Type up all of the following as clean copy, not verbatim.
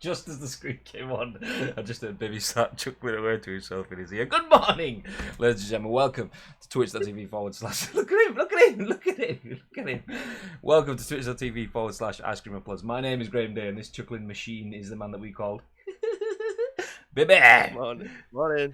Just as the screen came on, I just heard Bibby start chuckling away to himself in his ear. Good morning, ladies and gentlemen. Welcome to twitch.tv/. Look at him, look at him, look at him, look at him. Welcome to twitch.tv/ice cream uploads. My name is Graham Day, and this chuckling machine is the man that we called Bibby. Morning. What are you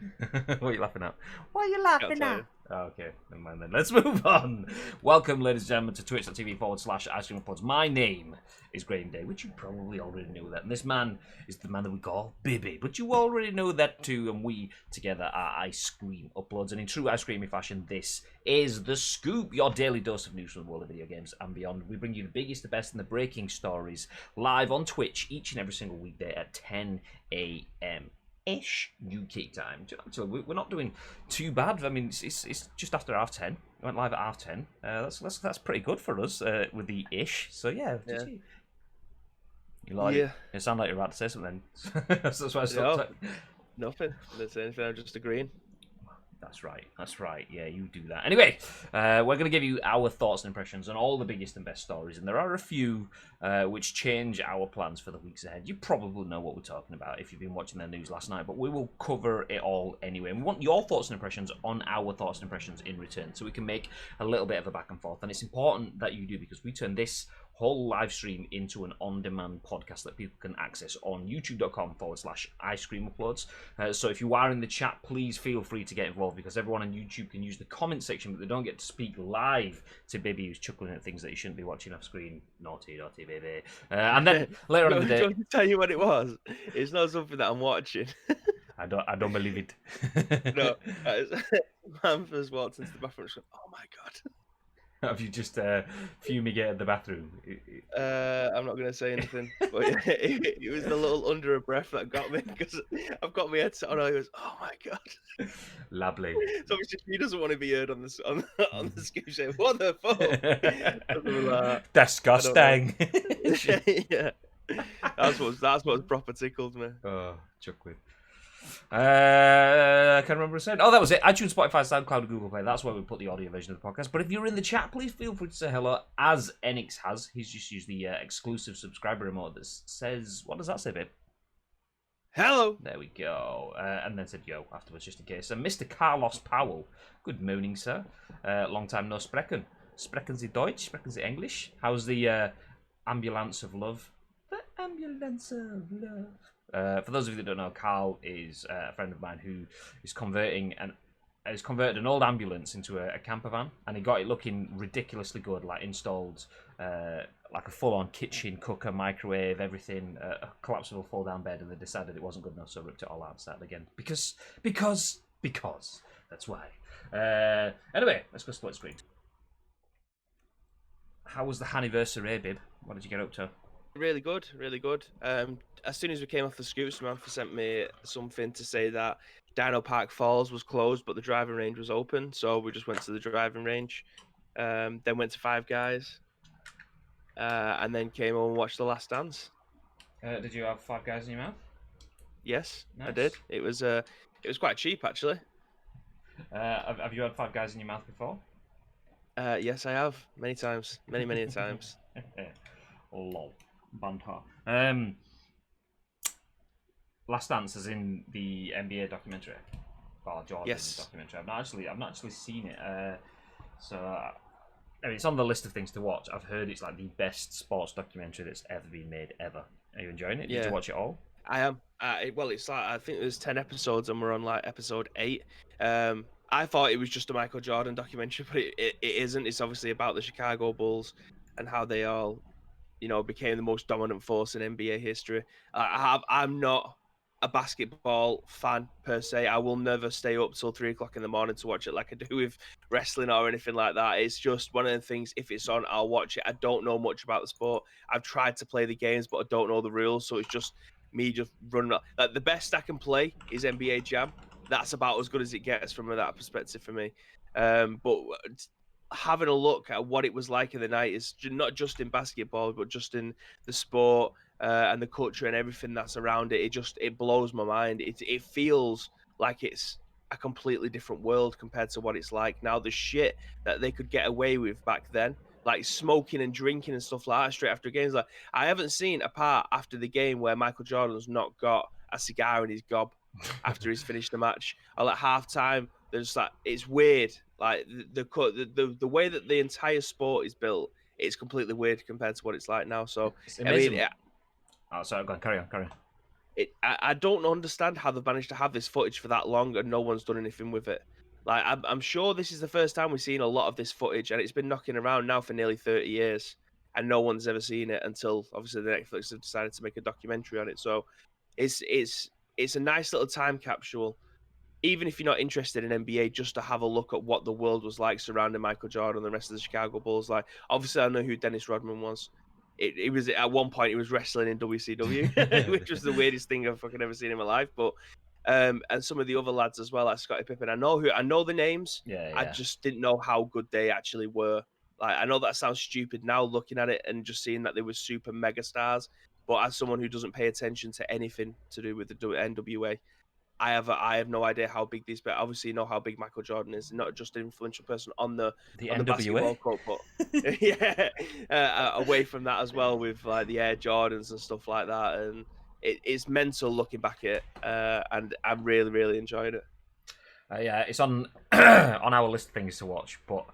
laughing at? Why are you laughing at? Oh, okay, never mind then. Let's move on. Welcome, ladies and gentlemen, to twitch.tv/ice cream uploads. My name is Graham Day, which you probably already knew that. And this man is the man that we call Bibby, but you already know that too. And we together are Ice Cream Uploads. And in true Ice Creamy fashion, this is The Scoop, your daily dose of news from the world of video games and beyond. We bring you the biggest, the best, and the breaking stories live on Twitch each and every single weekday at 10 a.m. ish UK time. Actually, we're not doing too bad. I mean, it's just after 10:30. We went live at 10:30. That's pretty good for us with the ish. So yeah. You like it? It sounded like you're about to say something. That's why I stopped. Nothing. That's anything. I'm just agreeing. That's right. Yeah, you do that. Anyway, we're going to give you our thoughts and impressions on all the biggest and best stories, and there are a few which change our plans for the weeks ahead. You probably know what we're talking about if you've been watching the news last night, but we will cover it all anyway. And we want your thoughts and impressions on our thoughts and impressions in return, so we can make a little bit of a back and forth. And it's important that you do, because we turn this whole live stream into an on-demand podcast that people can access on youtube.com/ice cream uploads. So if you are in the chat, please feel free to get involved, because everyone on YouTube can use the comment section, but they don't get to speak live to Bibby, who's chuckling at things that you shouldn't be watching off screen. Naughty Baby. And then later on in the day, do you want me to tell you what it was? It's not something that I'm watching. I don't believe it. No, man first walked into the bathroom and said, "Oh my god." Have you just fumigated the bathroom? I'm not going to say anything, but it was the little under a breath that got me, because I've got my headset on. I goes, "Oh my god." Lovely. So obviously he doesn't want to be heard on the scoop saying, "What the fuck?" Disgusting. Yeah, that's what proper tickled me. Oh, chuckling. I can't remember what I said. Oh, that was it. iTunes, Spotify, SoundCloud, Google Play. That's where we put the audio version of the podcast. But if you're in the chat, please feel free to say hello, as Enix has. He's just used the exclusive subscriber emote that says, what does that say, babe? Hello. There we go. And then said yo afterwards, just in case. And Mr. Carlos Powell. Good morning, sir. Long time no sprechen. Sprechen Sie Deutsch? Sprechen Sie English? How's the ambulance of love? The ambulance of love. For those of you that don't know, Carl is a friend of mine who is converting has converted an old ambulance into a camper van, and he got it looking ridiculously good, like installed like a full-on kitchen, cooker, microwave, everything, a collapsible fold-down bed, and they decided it wasn't good enough, so ripped it all out and started again. Because that's why. Anyway, let's go split screen. How was the anniversary, babe? What did you get up to? Really good. As soon as we came off the scoop, Samantha sent me something to say that Dino Park Falls was closed, but the driving range was open. So we just went to the driving range, then went to Five Guys, and then came home and watched The Last Dance. Did you have Five Guys in your mouth? Yes, nice. I did. It was quite cheap, actually. Have you had Five Guys in your mouth before? Yes, I have. Many times. Many times. Lol. Banter. Last Dance is in the NBA documentary. Oh, Jordan's documentary. I've not actually seen it. I mean, it's on the list of things to watch. I've heard it's like the best sports documentary that's ever been made ever. Are you enjoying it? Yeah. Did you watch it all? I am. Well, it's like, I think there's 10 episodes and we're on like episode 8. I thought it was just a Michael Jordan documentary, but it isn't. It's obviously about the Chicago Bulls and how they all, became the most dominant force in NBA history. I'm not a basketball fan per se. I will never stay up till 3 o'clock in the morning to watch it like I do with wrestling or anything like that. It's just one of the things, if it's on, I'll watch it. I don't know much about the sport. I've tried to play the games, but I don't know the rules. So it's just me just running up. Like, the best I can play is NBA Jam. That's about as good as it gets from that perspective for me. But having a look at what it was like in the 90s, not just in basketball, but just in the sport and the culture and everything that's around it, it blows my mind. It feels like it's a completely different world compared to what it's like now. The shit that they could get away with back then like smoking and drinking and stuff like that straight after games. Like I haven't seen a part after the game where Michael Jordan's not got a cigar in his gob after he's finished the match. Or like halftime, there's like it's weird. Like the way that the entire sport is built, it's completely weird compared to what it's like now. So It's I mean, amazing. Oh, sorry, go on, carry on. I don't understand how they've managed to have this footage for that long and no one's done anything with it. Like I'm sure this is the first time we've seen a lot of this footage, and it's been knocking around now for nearly 30 years, and no one's ever seen it until obviously the Netflix have decided to make a documentary on it. So it's a nice little time capsule, even if you're not interested in NBA, just to have a look at what the world was like surrounding Michael Jordan and the rest of the Chicago Bulls. Like, obviously, I know who Dennis Rodman was. It was at one point he was wrestling in WCW, which was the weirdest thing I've fucking ever seen in my life. But and some of the other lads as well, like Scottie Pippen. I know the names. Yeah, I yeah. just didn't know how good they actually were. Like, I know that sounds stupid now looking at it and just seeing that they were super mega stars. But as someone who doesn't pay attention to anything to do with the NWA, I have no idea how big these, but obviously you know how big Michael Jordan is. Not just an influential person on the NWA. basketball court, but yeah, away from that as well with like the Air Jordans and stuff like that. And it's mental looking back at it, and I'm really enjoying it. Yeah, it's on on our list of things to watch, but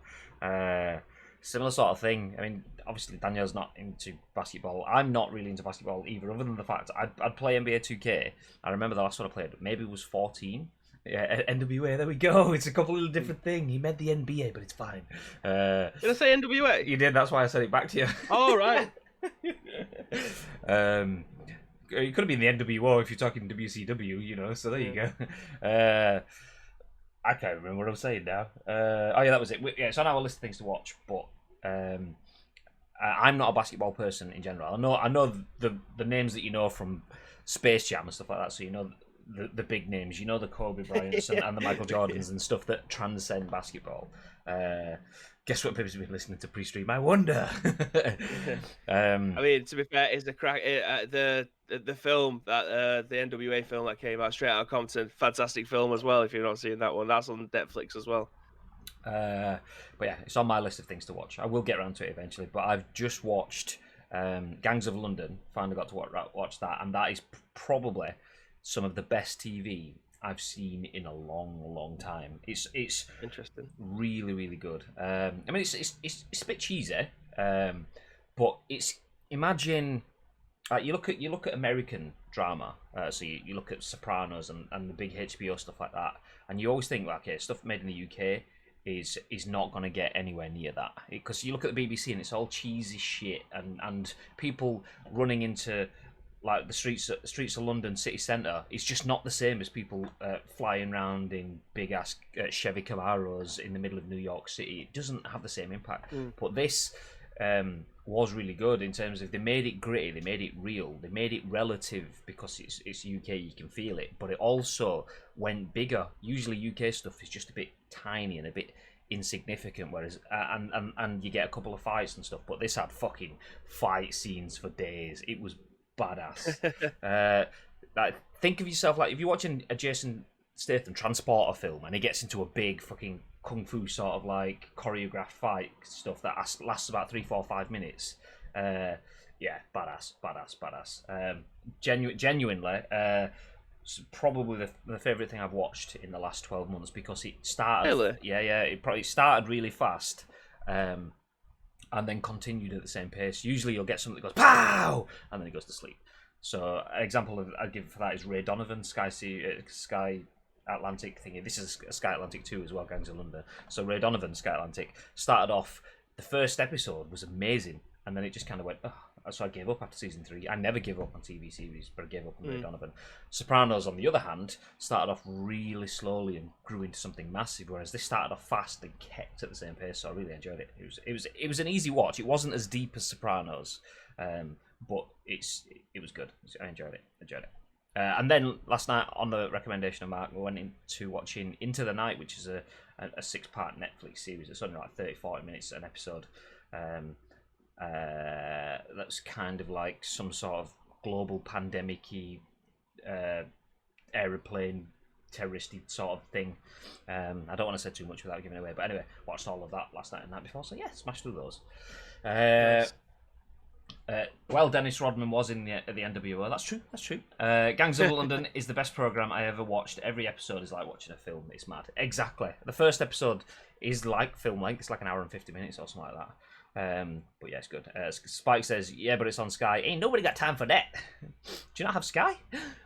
similar sort of thing. I mean, obviously Daniel's not into basketball. I'm not really into basketball either, other than the fact I'd play NBA 2K. I remember the last one I played, maybe it was 14. Yeah, NWA. There we go. It's a completely different thing. He meant the NBA, but it's fine. Did I say NWA? You did. That's why I said it back to you. Oh right. It could have been the NWO if you're talking WCW, you know. So there you go. I can't remember what I was saying now. Oh yeah, that was it. Yeah, it's on our list of things to watch, but I'm not a basketball person in general. I know the names that you know from Space Jam and stuff like that. So you know the big names. You know the Kobe Bryants and the Michael Jordans and stuff that transcend basketball. Guess what? People's been listening to pre-stream. I wonder. I mean, to be fair, is the crack the film that the NWA film that came out straight out of Compton, fantastic film as well. If you've not seen that one, that's on Netflix as well. But yeah, it's on my list of things to watch. I will get around to it eventually. But I've just watched Gangs of London. Finally got to watch that, and that is probably some of the best TV I've seen in a long time. It's interesting, really good. I mean, it's a bit cheesy, but it's imagine you look at American drama. So you look at Sopranos and the big HBO stuff like that, and you always think, okay, stuff made in the UK is not going to get anywhere near that, because you look at the BBC and it's all cheesy shit and people running into like the streets of London city centre. It's just not the same as people flying around in big ass Chevy Camaros in the middle of New York City. It doesn't have the same impact. But this was really good in terms of they made it gritty, they made it real, they made it relative because it's UK, you can feel it. But it also went bigger. Usually UK stuff is just a bit tiny and a bit insignificant, whereas and you get a couple of fights and stuff. But this had fucking fight scenes for days. It was badass. Like, think of yourself like if you're watching a Jason Statham Transporter film and he gets into a big fucking kung fu sort of like choreographed fight stuff that lasts about 3, 4, 5 minutes. Yeah, badass. Genuinely, it's probably the favorite thing I've watched in the last 12 months because it started. Really? Yeah, it probably started really fast. And then continued at the same pace. Usually you'll get something that goes pow, and then it goes to sleep. So an example I'd give for that is Ray Donovan, Sky Atlantic thingy. This is Sky Atlantic 2 as well, Gangs of London. So Ray Donovan, Sky Atlantic, started off, the first episode was amazing, and then it just kind of went, oh. So I gave up after season 3. I never give up on TV series, but I gave up on Ray Donovan. Sopranos, on the other hand, started off really slowly and grew into something massive, whereas this started off fast and kept at the same pace. So I really enjoyed it. It was an easy watch. It wasn't as deep as Sopranos, but it was good. I enjoyed it. And then last night, on the recommendation of Mark, we went into watching Into the Night, which is a 6-part Netflix series. It's only like 30-40 minutes an episode. That's kind of like some sort of global pandemic-y aeroplane terroristy sort of thing. I don't want to say too much without giving it away, but anyway, watched all of that last night and night before, so yeah, smashed through those. Nice. Well, Dennis Rodman was in the NWO. That's true. That's true. Gangs of London is the best program I ever watched. Every episode is like watching a film. It's mad. Exactly. The first episode is like film length. It's like an hour and 50 minutes or something like that. But yeah, it's good. Spike says, "Yeah, but it's on Sky. Ain't nobody got time for that. Do you not have Sky?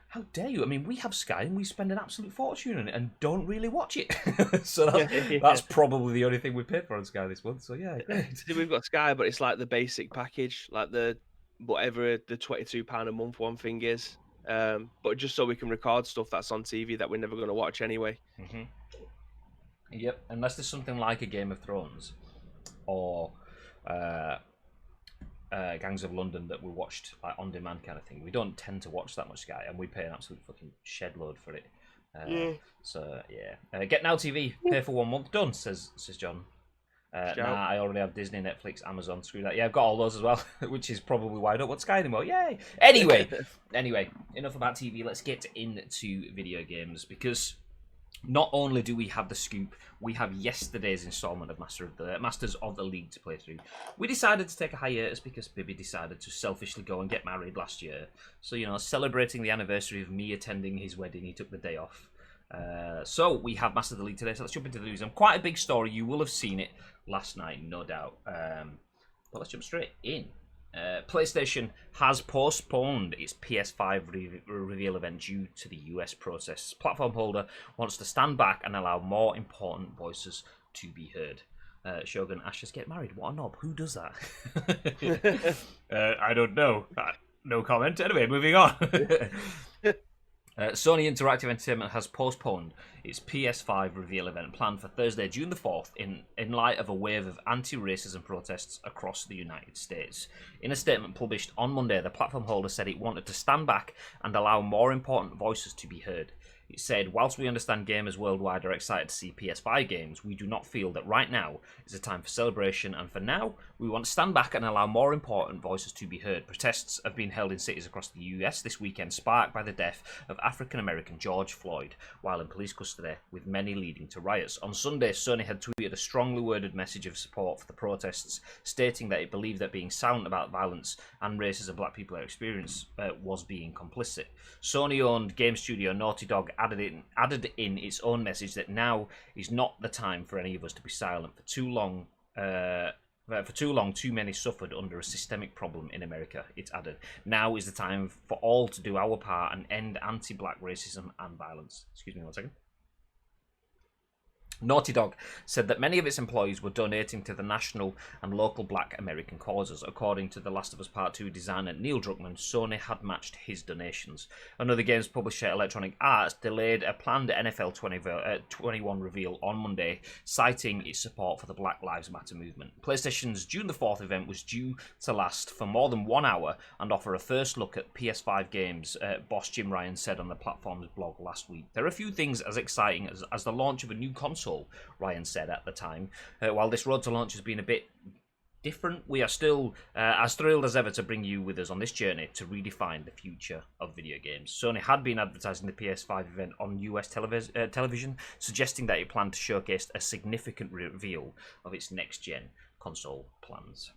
How dare you? I mean, we have Sky and we spend an absolute fortune on it and don't really watch it. So that's probably the only thing we paid for on Sky this month. So yeah, great. We've got Sky, but it's like the basic package, like the whatever the £22 a month one thing is. But just so we can record stuff that's on TV that we're never going to watch anyway. Mm-hmm. Yep, unless there's something like a Game of Thrones or Gangs of London that we watched like on demand kind of thing. We don't tend to watch that much Sky, and we pay an absolute fucking shed load for it. So yeah, get Now TV, pay for 1 month, done. Says John. Nah, I already have Disney, Netflix, Amazon. Screw that. Yeah, I've got all those as well, which is probably why I don't want Sky anymore. Yay! Anyway, enough about TV. Let's get into video games, because not only do we have the scoop, we have yesterday's installment of Masters of the League to play through. We decided to take a hiatus because Bibby decided to selfishly go and get married last year. So, you know, celebrating the anniversary of me attending his wedding, he took the day off. So we have Masters of the League today, so let's jump into the news. Quite a big story, you will have seen it last night, no doubt. But let's jump straight in. PlayStation has postponed its PS5 reveal event due to the US process. Platform holder wants to stand back and allow more important voices to be heard. Shogun Ashes get married. What a knob. Who does that? I don't know. No comment. Anyway, moving on. Sony Interactive Entertainment has postponed its PS5 reveal event planned for Thursday, June the 4th, in light of a wave of anti-racism protests across the United States. In a statement published on Monday, the platform holder said it wanted to stand back and allow more important voices to be heard. It said, "Whilst we understand gamers worldwide are excited to see PS5 games, we do not feel that right now is a time for celebration, and for now, we want to stand back and allow more important voices to be heard." Protests have been held in cities across the US this weekend, sparked by the death of African-American George Floyd while in police custody, with many leading to riots. On Sunday, Sony had tweeted a strongly worded message of support for the protests, stating that it believed that being silent about violence and racism black people experience was being complicit. Sony-owned game studio Naughty Dog added in its own message that now is not the time for any of us to be silent. For too long, too many suffered under a systemic problem in America, it added. Now is the time for all to do our part and end anti-black racism and violence. Excuse me 1 second. Naughty Dog said that many of its employees were donating to the national and local black American causes. According to The Last of Us Part 2 designer Neil Druckmann, Sony had matched his donations. Another games publisher, Electronic Arts, delayed a planned NFL 21 reveal on Monday, citing its support for the Black Lives Matter movement. PlayStation's June the 4th event was due to last for more than 1 hour and offer a first look at PS5 games, boss Jim Ryan said on the platform's blog last week. "There are a few things as exciting as the launch of a new console," Ryan said at the time. "While this road to launch has been a bit different, we are still as thrilled as ever to bring you with us on this journey to redefine the future of video games." Sony had been advertising the PS5 event on US television, suggesting that it planned to showcase a significant reveal of its next-gen console plans.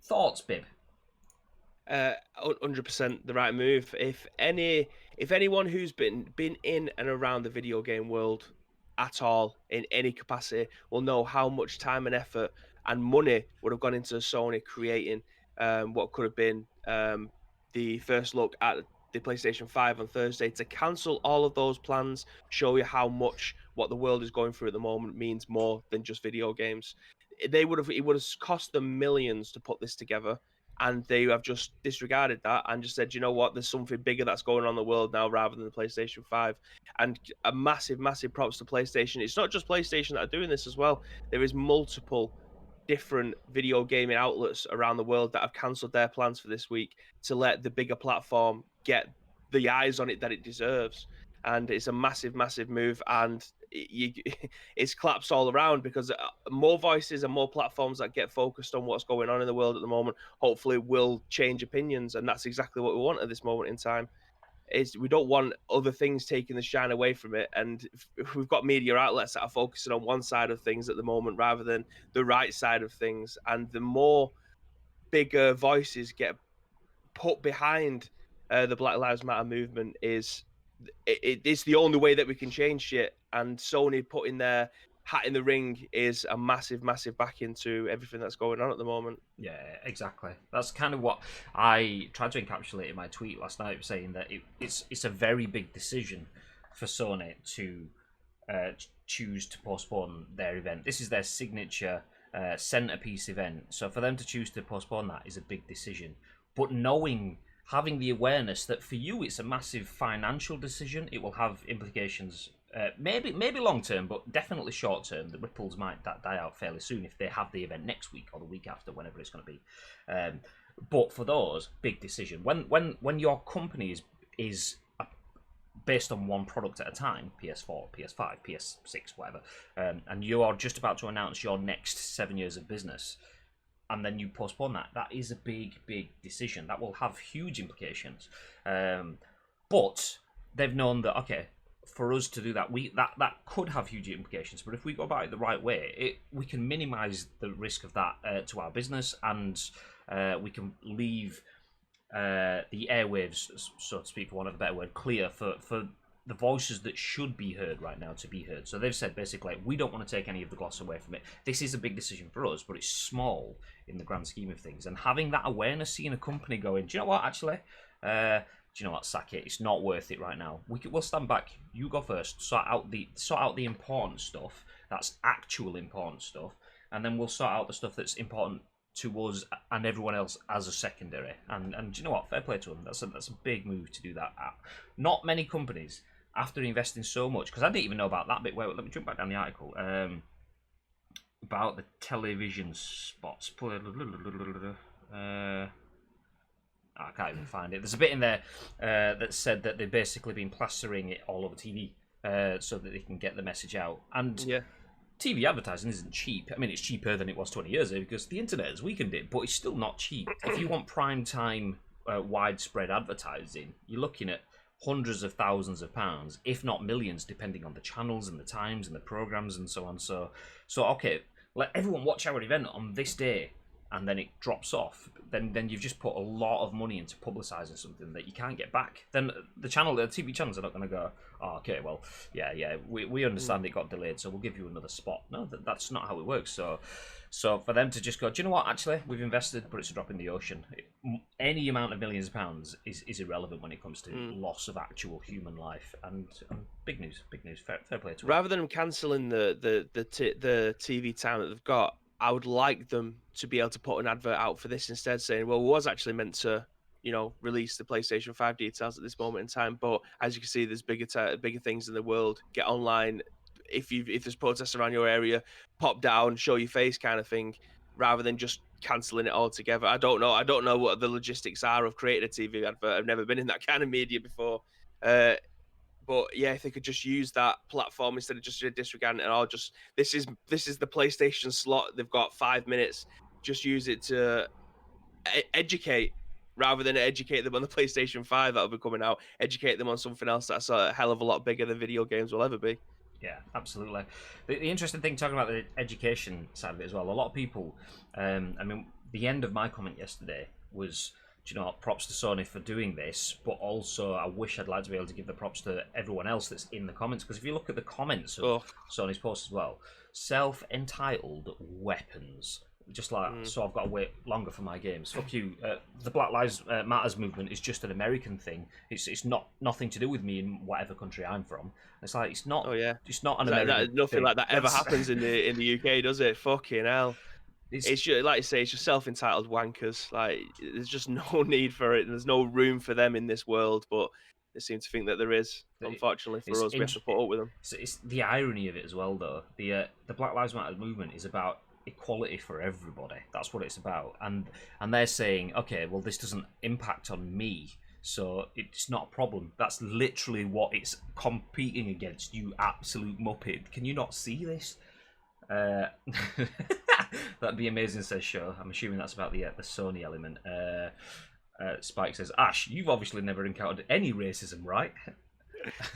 Thoughts, Bib? 100% the right move. If anyone who's been in and around the video game world at all in any capacity will know how much time and effort and money would have gone into Sony creating what could have been the first look at the PlayStation 5 on Thursday. To cancel all of those plans show you how much what the world is going through at the moment means more than just video games. It would have cost them millions to put this together, and they have just disregarded that and just said, you know what, there's something bigger that's going on in the world now rather than the PlayStation 5. And a massive props to PlayStation. It's not just PlayStation that are doing this as well. There is multiple different video gaming outlets around the world that have cancelled their plans for this week to let the bigger platform get the eyes on it that it deserves. And it's a massive move, and it's claps all around, because more voices and more platforms that get focused on what's going on in the world at the moment hopefully will change opinions, and that's exactly what we want at this moment in time. we don't want other things taking the shine away from it. And if we've got media outlets that are focusing on one side of things at the moment rather than the right side of things, and the more bigger voices get put behind the Black Lives Matter movement, it's the only way that we can change shit. And Sony putting their hat in the ring is a massive, massive back into everything that's going on at the moment. Yeah, exactly. That's kind of what I tried to encapsulate in my tweet last night, saying that it's a very big decision for Sony to choose to postpone their event. This is their signature centerpiece event, so for them to choose to postpone that is a big decision. But having the awareness that for you it's a massive financial decision, it will have implications. Maybe long term, but definitely short term. The ripples might die out fairly soon if they have the event next week or the week after, whenever it's going to be. But for those, big decision. When your company is based on one product at a time, PS4, PS5, PS6, whatever, and you are just about to announce your next 7 years of business, and then you postpone that is a big decision. That will have huge implications. But they've known that, okay, for us to do that, that could have huge implications. But if we go about it the right way, we can minimize the risk of that to our business, and we can leave the airwaves, so to speak, for want of a better word, clear for the voices that should be heard right now to be heard. So they've said basically, we don't want to take any of the gloss away from it. This is a big decision for us, but it's small in the grand scheme of things. And having that awareness, seeing a company going, do you know what, actually, do you know what, sack it. It's not worth it right now. We'll stand back. You go first. Sort out the important stuff. That's actual important stuff, and then we'll sort out the stuff that's important to us and everyone else as a secondary. And do you know what? Fair play to them. That's a big move to do that. Not many companies, after investing so much, because I didn't even know about that bit. Wait, let me jump back down the article. About the television spots. I can't even find it. There's a bit in there that said that they've basically been plastering it all over TV so that they can get the message out. And yeah, TV advertising isn't cheap. I mean, it's cheaper than it was 20 years ago because the internet has weakened it, but it's still not cheap. If you want prime time, widespread advertising, you're looking at hundreds of thousands of pounds, if not millions, depending on the channels and the times and the programs and so on. So okay, let everyone watch our event on this day, and then it drops off, then you've just put a lot of money into publicising something that you can't get back. Then the TV channels are not going to go, oh, okay, well, yeah, we understand it got delayed, so we'll give you another spot. No, that's not how it works. So for them to just go, do you know what, actually, we've invested, but it's a drop in the ocean. Any amount of millions of pounds is irrelevant when it comes to loss of actual human life. And big news. Fair play to rather than cancelling the TV time that they've got, I would like them to be able to put an advert out for this instead, saying, well, we was actually meant to, release the PlayStation 5 details at this moment in time, but as you can see, there's bigger things in the world. Get online. If there's protests around your area, pop down, show your face, kind of thing, rather than just cancelling it altogether. I don't know what the logistics are of creating a TV advert. I've never been in that kind of media before. But yeah, if they could just use that platform instead of just disregarding it, or just this is the PlayStation slot. They've got 5 minutes. Just use it to educate, rather than educate them on the PlayStation 5 that'll be coming out. Educate them on something else that's a hell of a lot bigger than video games will ever be. Yeah, absolutely. The interesting thing, talking about the education side of it as well, a lot of people, I mean, the end of my comment yesterday was, do you know what, props to Sony for doing this, but also I wish I'd like to be able to give the props to everyone else that's in the comments, because if you look at the comments of Sony's post as well, self-entitled weapons. Just like, so I've got to wait longer for my games. Fuck you. The Black Lives Matters movement is just an American thing. It's nothing to do with me in whatever country I'm from. It's like, it's not. Oh yeah, it's not an American. Nothing thing. like that ever happens in the UK, does it? Fucking hell. It's just, like you say, it's just self-entitled wankers. Like, there's just no need for it. There's no room for them in this world, but they seem to think that there is. Unfortunately for us, we have to put up with them. It's the irony of it as well, though. The Black Lives Matter movement is about equality for everybody. That's what it's about. And they're saying, okay, well, this doesn't impact on me, so it's not a problem. That's literally what it's competing against, you absolute muppet. Can you not see this? That'd be amazing, says Show. I'm assuming that's about the Sony element. Spike says, Ash, you've obviously never encountered any racism, right?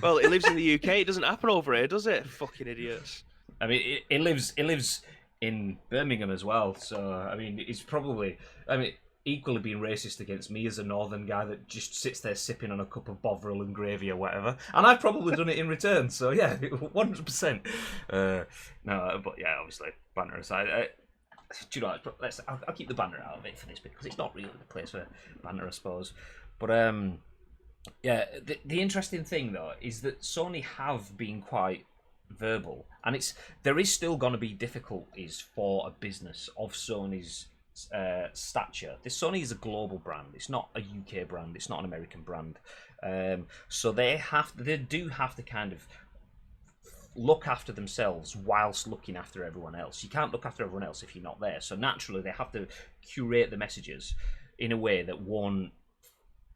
Well, it lives in the UK. It doesn't happen over here, does it? Fucking idiots. I mean, it lives in Birmingham as well. So I mean, it's probably equally being racist against me as a northern guy that just sits there sipping on a cup of Bovril and gravy or whatever, and I've probably done it in return. So yeah, 100%. No, but yeah, obviously, banter aside. Do you know? I'll keep the banter out of it for this bit because it's not really the place for banter, I suppose. But yeah, the interesting thing though is that Sony have been quite verbal, and there is still going to be difficulties for a business of Sony's stature. Sony is a global brand. It's not a UK brand. It's not an American brand. So they do have to kind of look after themselves whilst looking after everyone else. You can't look after everyone else if you're not there. So naturally, they have to curate the messages in a way that won't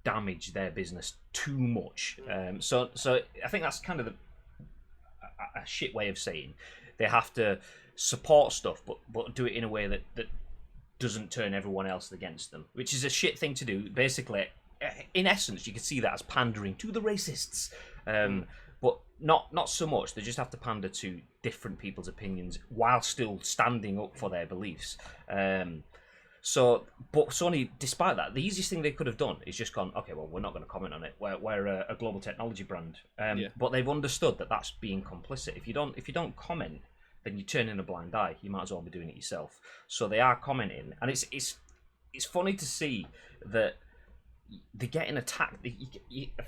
damage their business too much. So I think that's kind of a shit way of saying they have to support stuff, but do it in a way that doesn't turn everyone else against them, which is a shit thing to do. Basically, in essence, you could see that as pandering to the racists. But not so much. They just have to pander to different people's opinions while still standing up for their beliefs. But Sony, despite that, the easiest thing they could have done is just gone, okay, well, we're not going to comment on it. We're a global technology brand. But they've understood that that's being complicit. If you don't comment, then you turn in a blind eye. You might as well be doing it yourself. So they are commenting, and it's funny to see that they're getting attacked.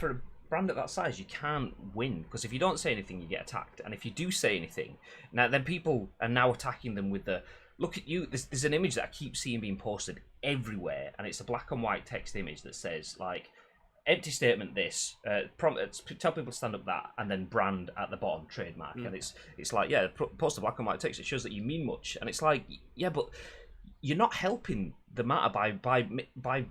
For a brand at that size, you can't win, because if you don't say anything, you get attacked, and if you do say anything, then people are now attacking them with the look at you. There's an image that I keep seeing being posted everywhere, and it's a black and white text image that says like empty statement this tell people to stand up that, and then brand at the bottom, trademark. And it's like, yeah, post a black and white text, it shows that you mean much, and it's like, yeah, but you're not helping the matter by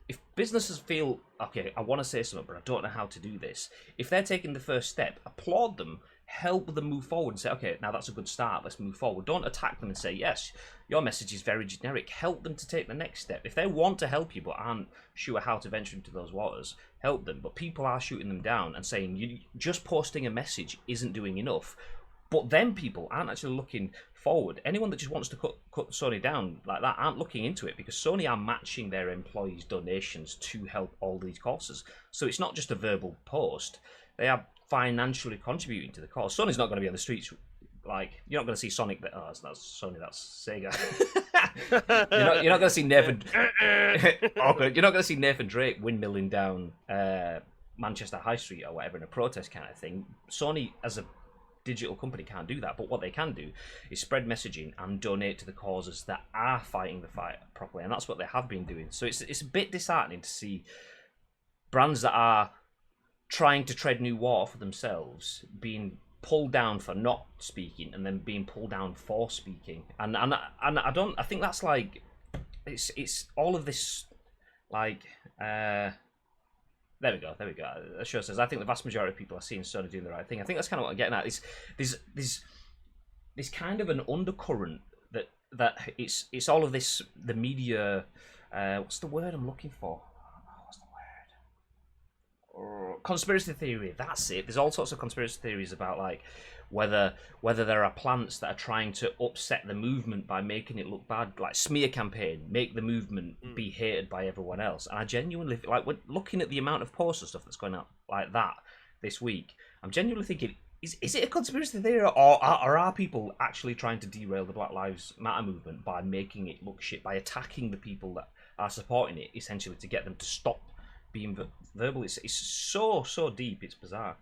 if businesses feel, okay, I want to say something, but I don't know how to do this. If they're taking the first step, applaud them, help them move forward and say, okay, now that's a good start, let's move forward. Don't attack them and say, yes, your message is very generic. Help them to take the next step. If they want to help you but aren't sure how to venture into those waters, help them. But people are shooting them down and saying, you just posting a message isn't doing enough. But then people aren't actually looking forward. Anyone that just wants to cut Sony down like that aren't looking into it, because Sony are matching their employees' donations to help all these causes. So it's not just a verbal post. They are financially contributing to the cause. Sony's not going to be on the streets. Like, you're not going to see Sonic. Oh, that's Sony. That's Sega. you're not going to see Nathan. Awkward. You're not going to see Nathan Drake windmilling down Manchester High Street or whatever in a protest kind of thing. Sony, as a digital company, can't do that, but what they can do is spread messaging and donate to the causes that are fighting the fight properly, and that's what they have been doing. So it's a bit disheartening to see brands that are trying to tread new water for themselves being pulled down for not speaking, and then being pulled down for speaking. And I think that's like it's all of this like There we go. That show says, I think the vast majority of people are seeing Sony doing the right thing. I think that's kind of what I'm getting at. There's kind of an undercurrent that it's all of this, the media. What's the word I'm looking for? Conspiracy theory. That's it. There's all sorts of conspiracy theories about like whether there are plants that are trying to upset the movement by making it look bad, like smear campaign, make the movement be hated by everyone else. And I genuinely, like, when looking at the amount of posts and stuff that's going out like that this week, I'm genuinely thinking, is it a conspiracy theory, or are people actually trying to derail the Black Lives Matter movement by making it look shit, by attacking the people that are supporting it, essentially to get them to stop being verbal? It's so deep, it's bizarre.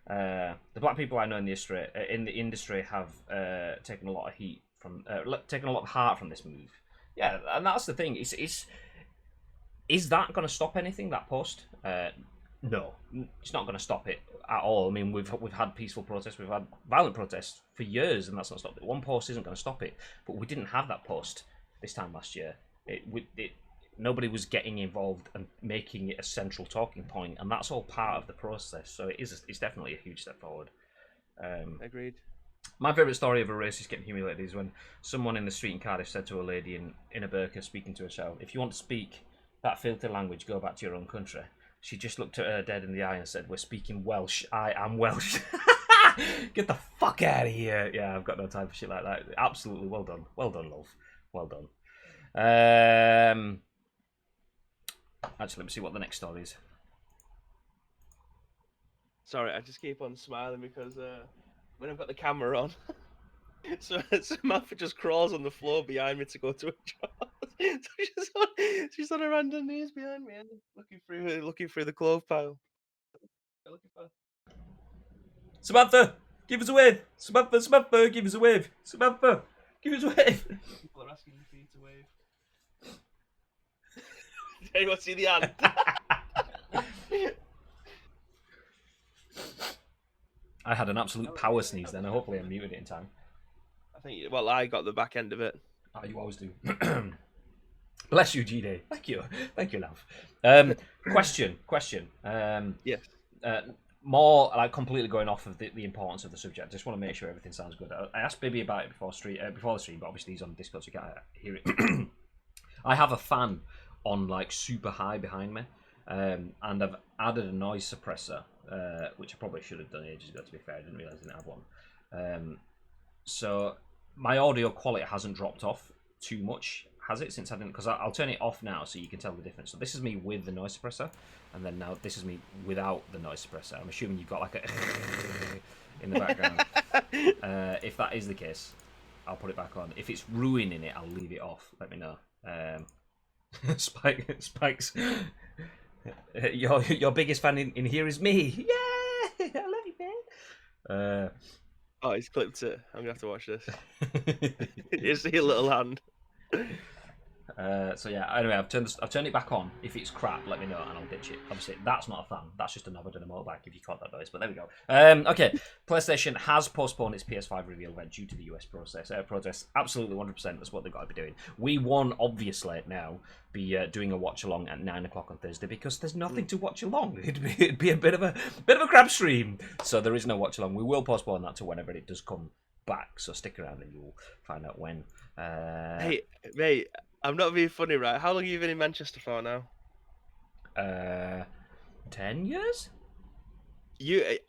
The black people I know in the industry have taken a lot of heat from, taken a lot of heart from this move. Yeah, and that's the thing. Is that going to stop anything? That post? No, it's not going to stop it at all. I mean, we've had peaceful protests, we've had violent protests for years, and that's not stopped it. One post isn't going to stop it, but we didn't have that post this time last year. Nobody was getting involved and making it a central talking point, and that's all part of the process. So it's definitely a huge step forward. Agreed. My favourite story of a racist getting humiliated is when someone in the street in Cardiff said to a lady in a burqa speaking to a child, "If you want to speak That filthy language, go back to your own country. She just looked at her dead in the eye and said, we're speaking Welsh. I am Welsh. Get the fuck out of here. Yeah, I've got no time for shit like that. Absolutely well done. Well done, love. Well done. Actually, let me see what the next story is. Sorry, I just keep on smiling because when I've got the camera on, so Samantha just crawls on the floor behind me to go to a job. So she's on her hands and knees behind me, and looking through the clothes pile. Samantha, give us a wave. Samantha, give us a wave. Samantha, give us a wave. People are asking you for you to wave. Does anyone see the hand? I had an absolute power sneeze then. Hopefully I muted it in time. I think, well, I got the back end of it. Oh, you always do. Bless you, G-Day. Thank you, love. Question. Yes. More like completely going off of the importance of the subject. Just want to make sure everything sounds good. I asked Bibby about it before the stream, but obviously he's on Discord, so you can't hear it. I have a fan on like super high behind me, and I've added a noise suppressor, which I probably should have done ages ago. To be fair, I didn't realise I didn't have one. So my audio quality hasn't dropped off too much, has it? Since I didn't, because I'll turn it off now so you can tell the difference. So this is me with the noise suppressor, and then now this is me without the noise suppressor. I'm assuming you've got like a in the background. If that is the case, I'll put it back on. If it's ruining it, I'll leave it off. Let me know. Spikes. Your biggest fan in here is me. Yeah, I love you, man. Oh, he's clipped it. I'm gonna have to watch this. You see a little hand. So yeah, anyway, I've turned it back on. If it's crap, let me know and I'll ditch it. Obviously, that's not a fan. That's just a knob and a motorbike if you caught that noise. But there we go. Okay, PlayStation has postponed its PS5 reveal event due to the US protest. Absolutely 100%. That's what they've got to be doing. We won, obviously, now be doing a watch along at 9 o'clock on Thursday because there's nothing to watch along. It'd be a bit of a crap stream. So there is no watch along. We will postpone that to whenever it does come back. So stick around and you'll find out when. Hey, mate. I'm not being funny, right? How long have you been in Manchester for now? 10 years?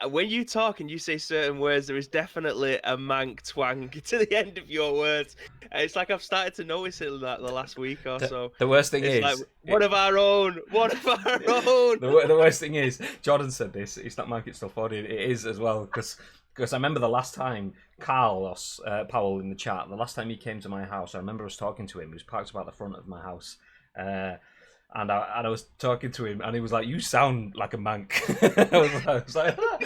When you talk and you say certain words, there is definitely a mank twang to the end of your words. It's like I've started to notice it in like the last week or so. The worst thing is... like, one of our own! The worst thing is, Jordan said this, it's not Mank, it's still funny. It is as well, because I remember the last time Carlos Powell in the chat, the last time he came to my house, I remember I was talking to him. He was parked about the front of my house. And I was talking to him, and he was like, "You sound like a mank." I was like, ah.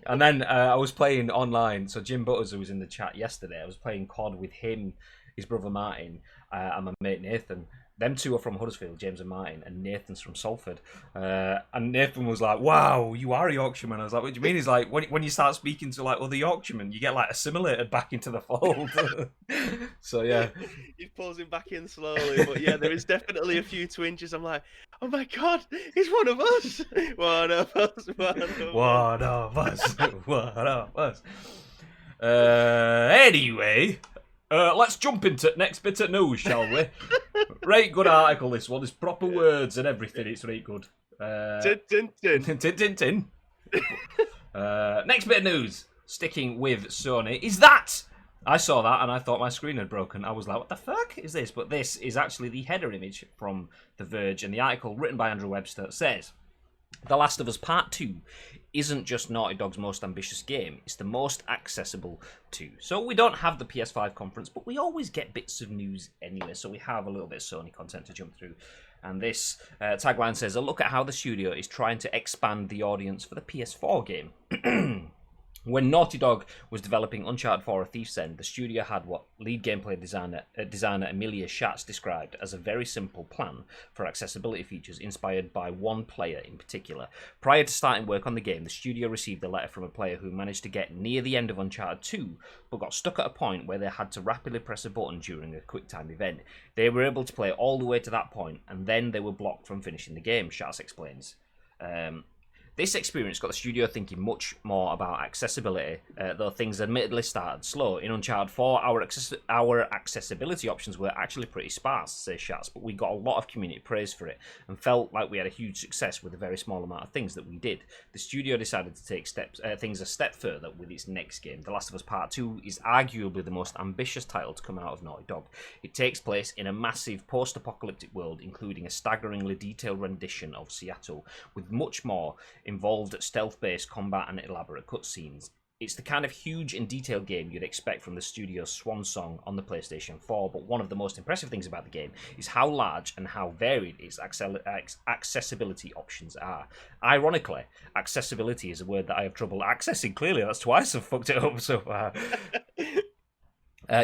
And then I was playing online. So Jim Butters, who was in the chat yesterday, I was playing COD with him, his brother Martin, and my mate Nathan. Them two are from Huddersfield, James and Martin, and Nathan's from Salford. And Nathan was like, "Wow, you are a Yorkshireman." I was like, "What do you mean?" He's like, "When you start speaking to like other Yorkshiremen, you get like assimilated back into the fold." So yeah, he pulls him back in slowly, but yeah, there is definitely a few twinges. I'm like, "Oh my god, he's one of us! One of us! One of us! One of us!" Anyway. Let's jump into next bit of news, shall we? Right, good article this one. There's proper words and everything. It's right good. Tin. Next bit of news. Sticking with Sony. Is that? I saw that and I thought my screen had broken. I was like, what the fuck is this? But this is actually the header image from The Verge. And the article written by Andrew Webster says, The Last of Us Part 2 isn't just Naughty Dog's most ambitious game, it's the most accessible too. So we don't have the PS5 conference, but we always get bits of news anyway, so we have a little bit of Sony content to jump through. And this tagline says, a look at how the studio is trying to expand the audience for the PS4 game. When Naughty Dog was developing Uncharted 4: A Thief's End, the studio had what lead gameplay designer Amelia Schatz described as a very simple plan for accessibility features inspired by one player in particular. Prior to starting work on the game, the studio received a letter from a player who managed to get near the end of Uncharted 2, but got stuck at a point where they had to rapidly press a button during a QuickTime event. They were able to play all the way to that point, and then they were blocked from finishing the game, Schatz explains. This experience got the studio thinking much more about accessibility, though things admittedly started slow. In Uncharted 4, our accessibility options were actually pretty sparse, says Schatz, but we got a lot of community praise for it and felt like we had a huge success with a very small amount of things that we did. The studio decided to take things a step further with its next game. The Last of Us Part 2 is arguably the most ambitious title to come out of Naughty Dog. It takes place in a massive post-apocalyptic world, including a staggeringly detailed rendition of Seattle, with much more involved stealth-based combat and elaborate cutscenes. It's the kind of huge and detailed game you'd expect from the studio's swan song on the PlayStation 4, but one of the most impressive things about the game is how large and how varied its accessibility options are. Ironically, accessibility is a word that I have trouble accessing. Clearly, that's twice I've fucked it up so far.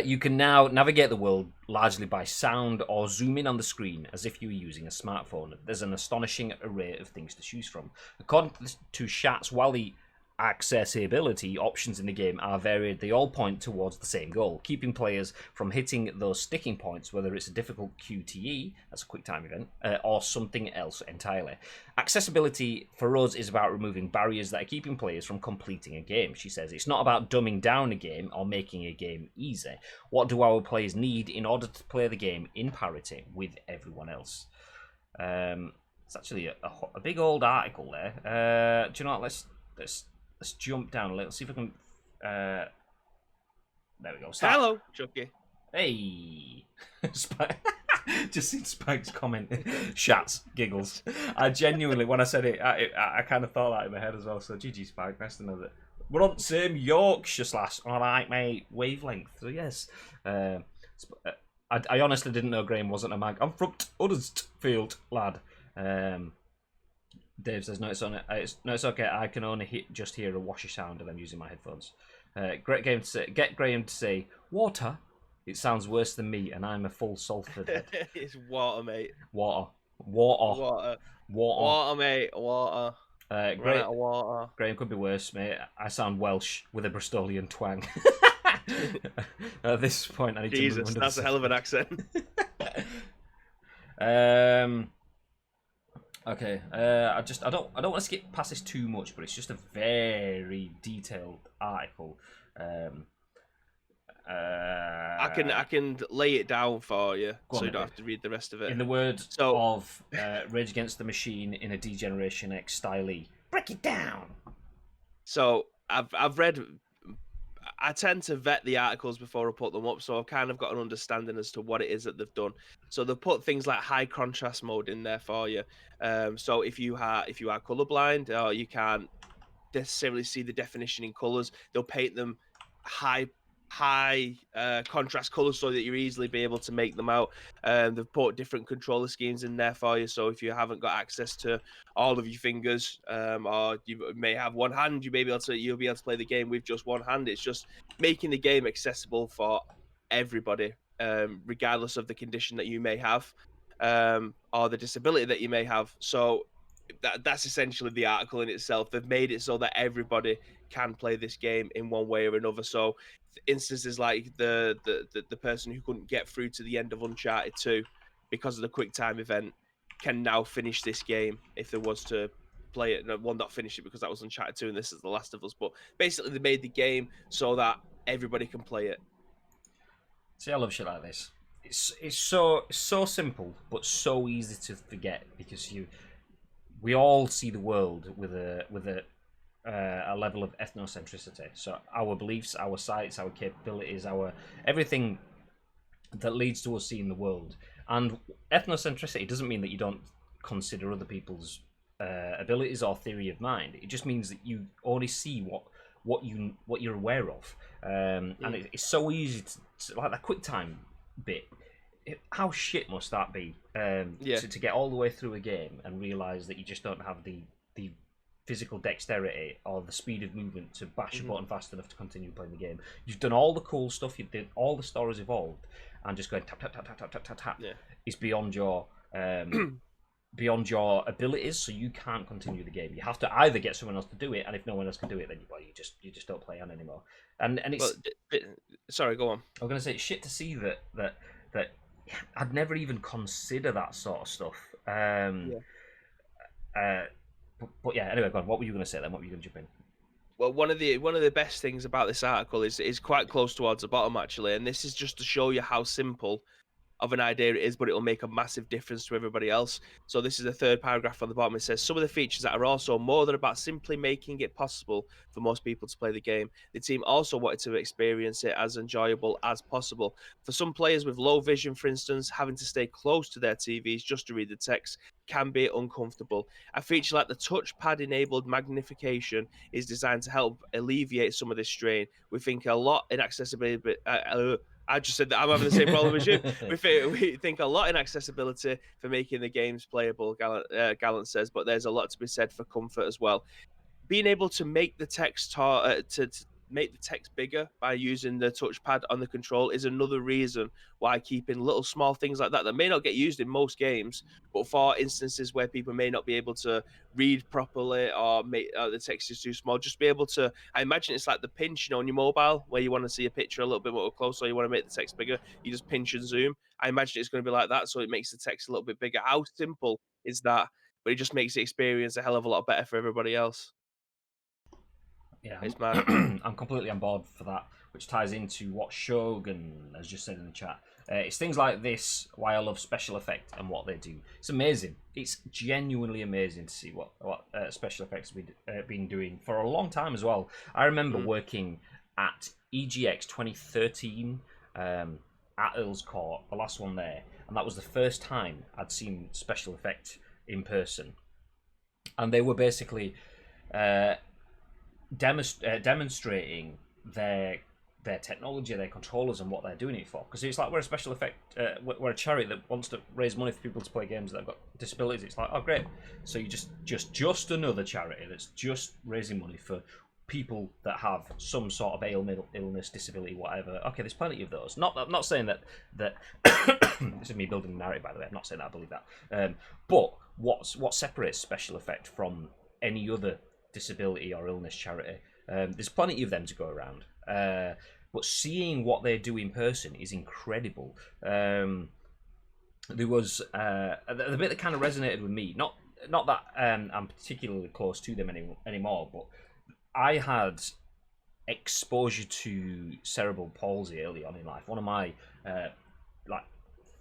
You can now navigate the world largely by sound or zoom in on the screen as if you were using a smartphone. There's an astonishing array of things to choose from. According to Schatz, while the accessibility options in the game are varied, they all point towards the same goal, keeping players from hitting those sticking points, whether it's a difficult QTE, that's a quick time event, or something else entirely. Accessibility for us is about removing barriers that are keeping players from completing a game, she says. It's not about dumbing down a game or making a game easy. What do our players need in order to play the game in parity with everyone else? It's actually a big old article there. Do you know what, let's jump down a little, see if I can. There we go. Start. Hello, Chucky. Hey, just seen Spike's comment. Shats, giggles. I genuinely, when I said it, I kind of thought that in my head as well. So GG Spike, nice to know that we're on the same Yorkshire / alright mate wavelength. So yes, I honestly didn't know Graham wasn't a mag. I'm from Huddersfield, lad. Dave says, no, it's okay. I can only just hear a washy sound and I'm using my headphones. Great game to say. Get Graham to say, water? It sounds worse than me and I'm a full Salford head. It's water, mate. Water, mate. Water. Right out of water. Graham could be worse, mate. I sound Welsh with a Bristolian twang. At this point, I need to move under that's a hell of an accent. Okay, I don't want to skip past this too much, but it's just a very detailed article. I can lay it down for you, so you don't have to read the rest of it. In the words of Rage Against the Machine in a D-Generation X style, break it down. So I've read. I tend to vet the articles before I put them up, so I've kind of got an understanding as to what it is that they've done. So they've put things like high contrast mode in there for you. So if you are colorblind or you can't necessarily see the definition in colors, they'll paint them high contrast colors so that you're easily be able to make them out. They've put different controller schemes in there for you, so if you haven't got access to all of your fingers, or you may have one hand, you'll be able to play the game with just one hand. It's just making the game accessible for everybody, regardless of the condition that you may have, or the disability that you may have. So that's essentially the article in itself. They've made it so that everybody can play this game in one way or another. So instances like the person who couldn't get through to the end of Uncharted 2 because of the quick time event can now finish this game if there was to play it. No, well, not finish it because that was Uncharted 2 and this is The Last of Us. But basically, they made the game so that everybody can play it. See, I love shit like this. It's so simple, but so easy to forget because we all see the world with a level of ethnocentricity. So our beliefs, our sights, our capabilities, our everything that leads to us seeing the world. And ethnocentricity doesn't mean that you don't consider other people's abilities or theory of mind. It just means that you only see what you're aware of. And it's so easy to like that quick time bit. How shit must that be to get all the way through a game and realise that you just don't have the physical dexterity or the speed of movement to bash a button fast enough to continue playing the game. You've done all the cool stuff, you did all the stories evolved, and just going tap tap tap tap tap tap tap tap is beyond your abilities, so you can't continue the game. You have to either get someone else to do it, and if no one else can do it, then you just don't play on anymore. And it's sorry, go on. I'm gonna say it's shit to see that I'd never even consider that sort of stuff. but yeah. Anyway, go on. What were you going to say then? What were you going to jump in? Well, one of the best things about this article is quite close towards the bottom actually, and this is just to show you how simple of an idea it is, but it'll make a massive difference to everybody else. So this is the third paragraph on the bottom. It says some of the features that are also more than about simply making it possible for most people to play the game. The team also wanted to experience it as enjoyable as possible. For some players with low vision, for instance, having to stay close to their TVs just to read the text can be uncomfortable. A feature like the touchpad enabled magnification is designed to help alleviate some of this strain. We think a lot in accessibility. I just said that I'm having the same problem as you. We think a lot in accessibility for making the games playable, Gallant says, but there's a lot to be said for comfort as well. Being able to make the text to make the text bigger by using the touchpad on the control is another reason why keeping little small things like that may not get used in most games, but for instances where people may not be able to read properly or make the text is too small, just be able to. I imagine it's like the pinch, on your mobile where you want to see a picture a little bit more close, or you want to make the text bigger. You just pinch and zoom. I imagine it's going to be like that, so it makes the text a little bit bigger. How simple is that? But it just makes the experience a hell of a lot better for everybody else. Yeah, It's mad. I'm completely on board for that, which ties into what Shogun has just said in the chat. It's things like this why I love special effect and what they do. It's amazing. It's genuinely amazing to see what special effects we've been doing for a long time as well. I remember working at EGX 2013 at Earl's Court, the last one there, and that was the first time I'd seen special effect in person. And they were basically demonstrating their technology, their controllers, and what they're doing it for. Because it's like we're a special effect, we're a charity that wants to raise money for people to play games that have got disabilities. It's like, oh great, so you just another charity that's just raising money for people that have some sort of ailment, illness, disability, whatever. Okay, there's plenty of those. I'm not saying that this is me building a narrative, by the way. I'm not saying that I believe that. But what separates special effect from any other disability or illness charity? There's plenty of them to go around. But seeing what they do in person is incredible. There was the bit that kind of resonated with me. Not that I'm particularly close to them anymore, but I had exposure to cerebral palsy early on in life. One of my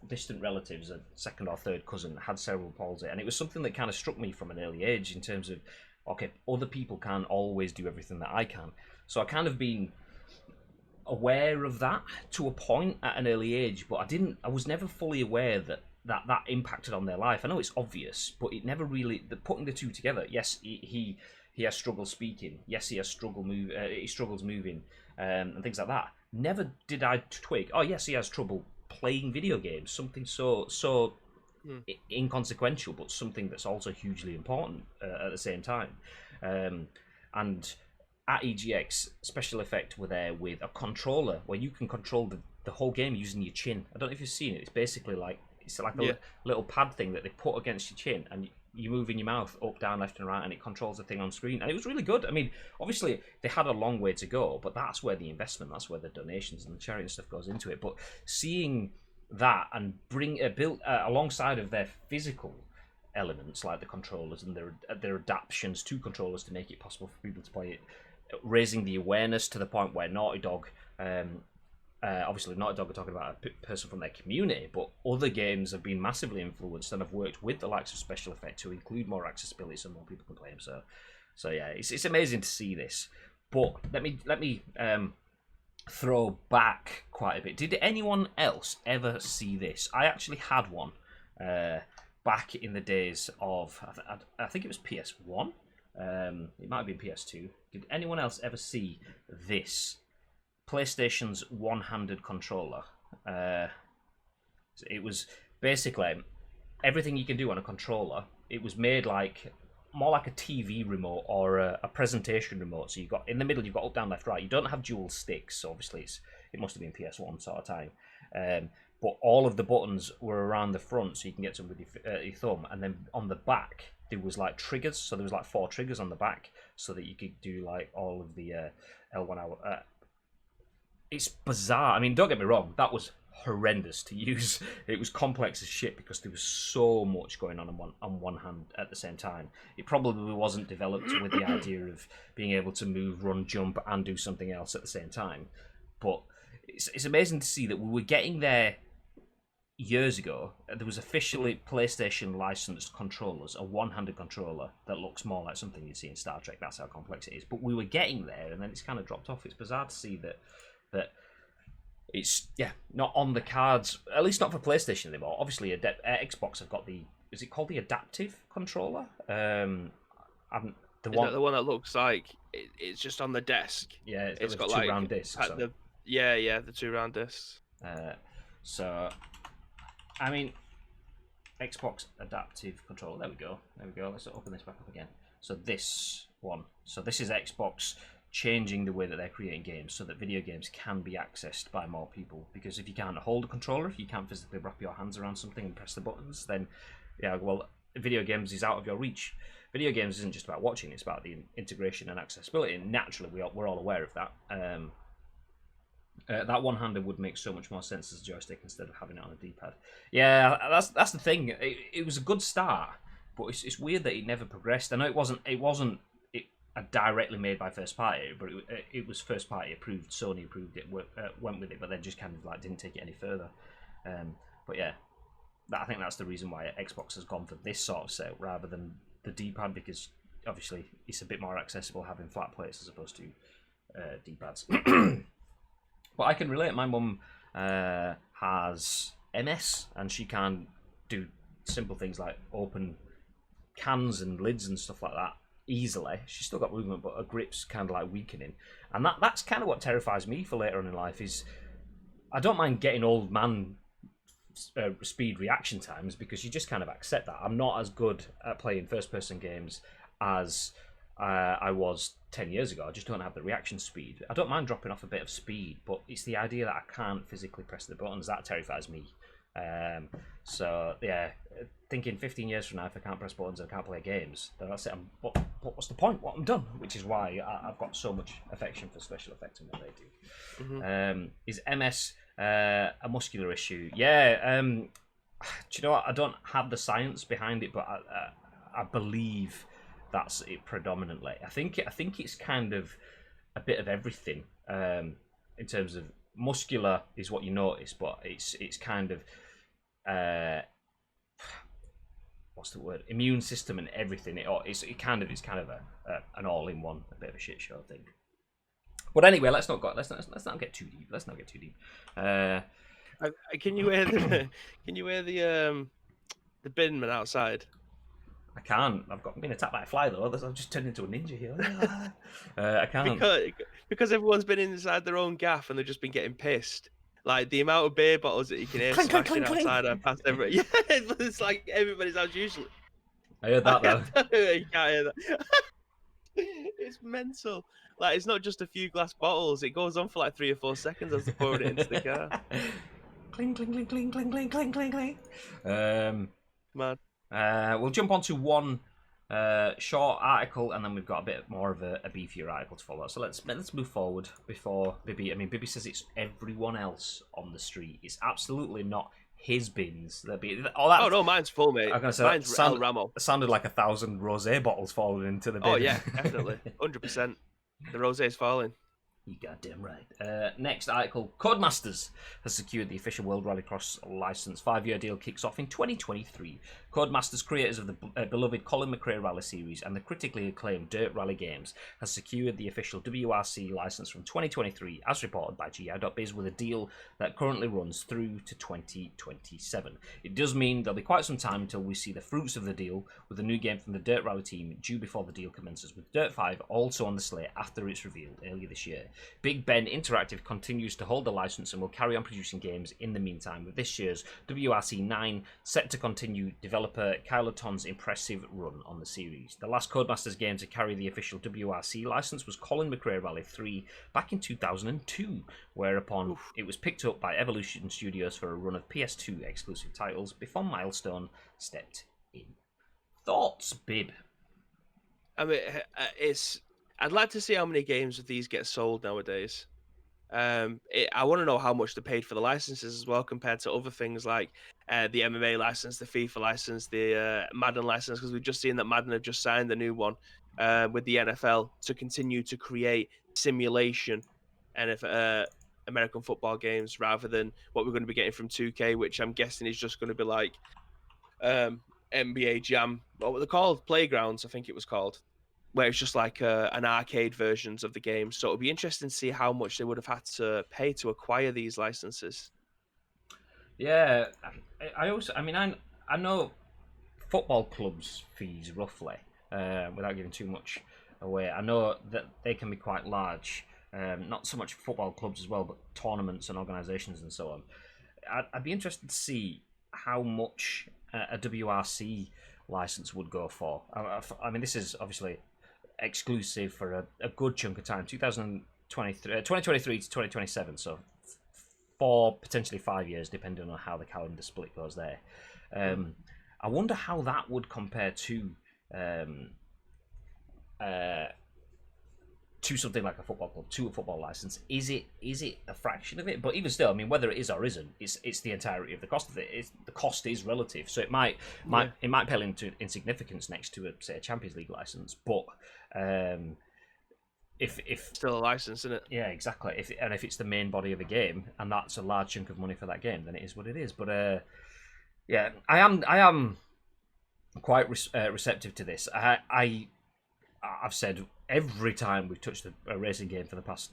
distant relatives, a second or third cousin, had cerebral palsy, and it was something that kind of struck me from an early age in terms of, okay, other people can't always do everything that I can. So I kind of been aware of that to a point at an early age, but I was never fully aware that impacted on their life. I know it's obvious, but it never really, putting the two together. Yes, he has struggled speaking. Yes, he has he struggles moving, and things like that. Never did I twig, oh yes, he has trouble playing video games. Something so inconsequential, but something that's also hugely important at the same time. And at EGX, special effect were there with a controller where you can control the whole game using your chin. I don't know if you've seen it. It's basically like a little pad thing that they put against your chin, and you move in your mouth up, down, left, and right, and it controls the thing on screen. And it was really good. I mean, obviously they had a long way to go, but that's where the investment, that's where the donations and the charity and stuff goes into it. But seeing that and built alongside of their physical elements like the controllers and their adaptations to controllers to make it possible for people to play it, raising the awareness to the point where Naughty Dog, obviously Naughty Dog are talking about a person from their community, but other games have been massively influenced and have worked with the likes of special effect to include more accessibility so more people can play them. So yeah, it's amazing to see this. But let me throw back quite a bit. Did anyone else ever see this? I actually had one back in the days of, I think it was PS1. It might have been PS2. Did anyone else ever see this? PlayStation's one-handed controller. It was basically everything you can do on a controller. It was made more like a TV remote or a presentation remote. So you've got in the middle, you've got up, down, left, right. You don't have dual sticks, so obviously it must have been PS1 sort of time. But all of the buttons were around the front, so you can get some with your thumb. And then on the back, there was like triggers. So there was like 4 triggers on the back, so that you could do like all of the L1 hour. It's bizarre. I mean, don't get me wrong, that was horrendous to use. It was complex as shit because there was so much going on one hand at the same time. It probably wasn't developed with the idea of being able to move, run, jump, and do something else at the same time. But it's amazing to see that we were getting there years ago. There was officially PlayStation licensed controllers, a one-handed controller that looks more like something you'd see in Star Trek. That's how complex it is. But we were getting there, and then it's kind of dropped off. It's bizarre to see that it's not on the cards, at least not for PlayStation anymore. Obviously, Xbox have got is it called the adaptive controller? Is that the one that looks like it's just on the desk? Yeah, it's got two like round discs. the 2 round discs. So, I mean, Xbox adaptive controller. There we go. Let's open this back up again. So this one. So this is Xbox changing the way that they're creating games so that video games can be accessed by more people. Because if you can't hold a controller, if you can't physically wrap your hands around something and press the buttons, then video games is out of your reach. Video games isn't just about watching; it's about the integration and accessibility. And naturally, we're all aware of that. That one-hander would make so much more sense as a joystick instead of having it on a D-pad. Yeah, that's the thing. It was a good start, but it's weird that it never progressed. I know it wasn't directly made by first party, but it was first party approved. Sony approved it, went with it, but then just kind of like didn't take it any further. But yeah, I think that's the reason why Xbox has gone for this sort of setup rather than the D-pad, because obviously it's a bit more accessible having flat plates as opposed to D-pads. But I can relate. My mum has MS, and she can do simple things like open cans and lids and stuff like that easily. She's still got movement, but her grip's kind of like weakening, and that's kind of what terrifies me for later on in life. Is I don't mind getting old man speed reaction times, because you just kind of accept that. I'm not as good at playing first-person games as I was 10 years ago. I just don't have the reaction speed. I don't mind dropping off a bit of speed, but it's the idea that I can't physically press the buttons that terrifies me. So yeah, thinking 15 years from now, if I can't press buttons and I can't play games, then that's it. What's the point? I'm done. Which is why I've got so much affection for special effects and what they do. Mm-hmm. Is MS a muscular issue? Yeah. Do you know what? I don't have the science behind it, but I believe that's it predominantly. I think it's kind of a bit of everything. In terms of muscular is what you notice, but it's kind of what's the word? Immune system and everything. It's kind of an all-in-one, a bit of a shit show thing. But anyway, let's not get too deep. Can you hear the binman outside? I can't. I've been attacked by a fly though. I've just turned into a ninja here. I can't because everyone's been inside their own gaff and they've just been getting pissed. Like the amount of beer bottles that you can hear smashing outside are past every. Yeah, it's like everybody's house usually. I heard that though. You can't hear that. It's mental. Like it's not just a few glass bottles. It goes on for like 3 or 4 seconds as they're pouring it into the car. Cling, cling, cling, cling, cling, cling, cling, cling, cling. Man. We'll jump on to one short article, and then we've got a bit more of a beefier article to follow. So let's move forward before Bibby. I mean, Bibby says it's everyone else on the street. It's absolutely not his bins. Oh no, mine's full, mate. Mine's El Ramo. It sounded like 1,000 rosé bottles falling into the bin. Oh yeah, definitely, 100%. The rosé's falling. You goddamn right. Next article. Codemasters has secured the official World Rallycross license. 5-year deal kicks off in 2023. Codemasters, creators of the beloved Colin McRae Rally series and the critically acclaimed Dirt Rally games, has secured the official WRC license from 2023, as reported by GI.biz, with a deal that currently runs through to 2027. It does mean there'll be quite some time until we see the fruits of the deal, with a new game from the Dirt Rally team due before the deal commences, with Dirt 5 also on the slate after it's revealed earlier this year. Big Ben Interactive continues to hold the license and will carry on producing games in the meantime, with this year's WRC 9 set to continue developer Kyloton's impressive run on the series. The last Codemasters game to carry the official WRC license was Colin McRae Rally 3 back in 2002, whereupon it was picked up by Evolution Studios for a run of PS2 exclusive titles before Milestone stepped in. Thoughts, Bib? I mean, I'd like to see how many games of these get sold nowadays. I want to know how much they paid for the licenses as well compared to other things like the MMA license, the FIFA license, the Madden license, because we've just seen that Madden have just signed a new one with the NFL to continue to create simulation NFL, American football games rather than what we're going to be getting from 2K, which I'm guessing is just going to be like NBA Jam, what were they called? Playgrounds, I think it was called, where it's just like an arcade versions of the game. So it'll be interesting to see how much they would have had to pay to acquire these licenses. Yeah, I mean, I know football clubs' fees roughly, without giving too much away. I know that they can be quite large. Not so much football clubs as well, but tournaments and organisations and so on. I'd be interested to see how much a WRC license would go for. I mean, this is obviously exclusive for a good chunk of time, 2023 to 2027, so for potentially 5 years, depending on how the calendar split goes there. I wonder how that would compare to something like a football club, to a football license. Is it a fraction of it? But even still, I mean, whether it is or isn't, it's the entirety of the cost of it. The cost is relative, so it might pale into insignificance next to say a Champions League license. But if still a license, isn't it? Yeah, exactly. If it's the main body of a game and that's a large chunk of money for that game, then it is what it is. But yeah, I am quite receptive to this. I've said every time we've touched a racing game for the past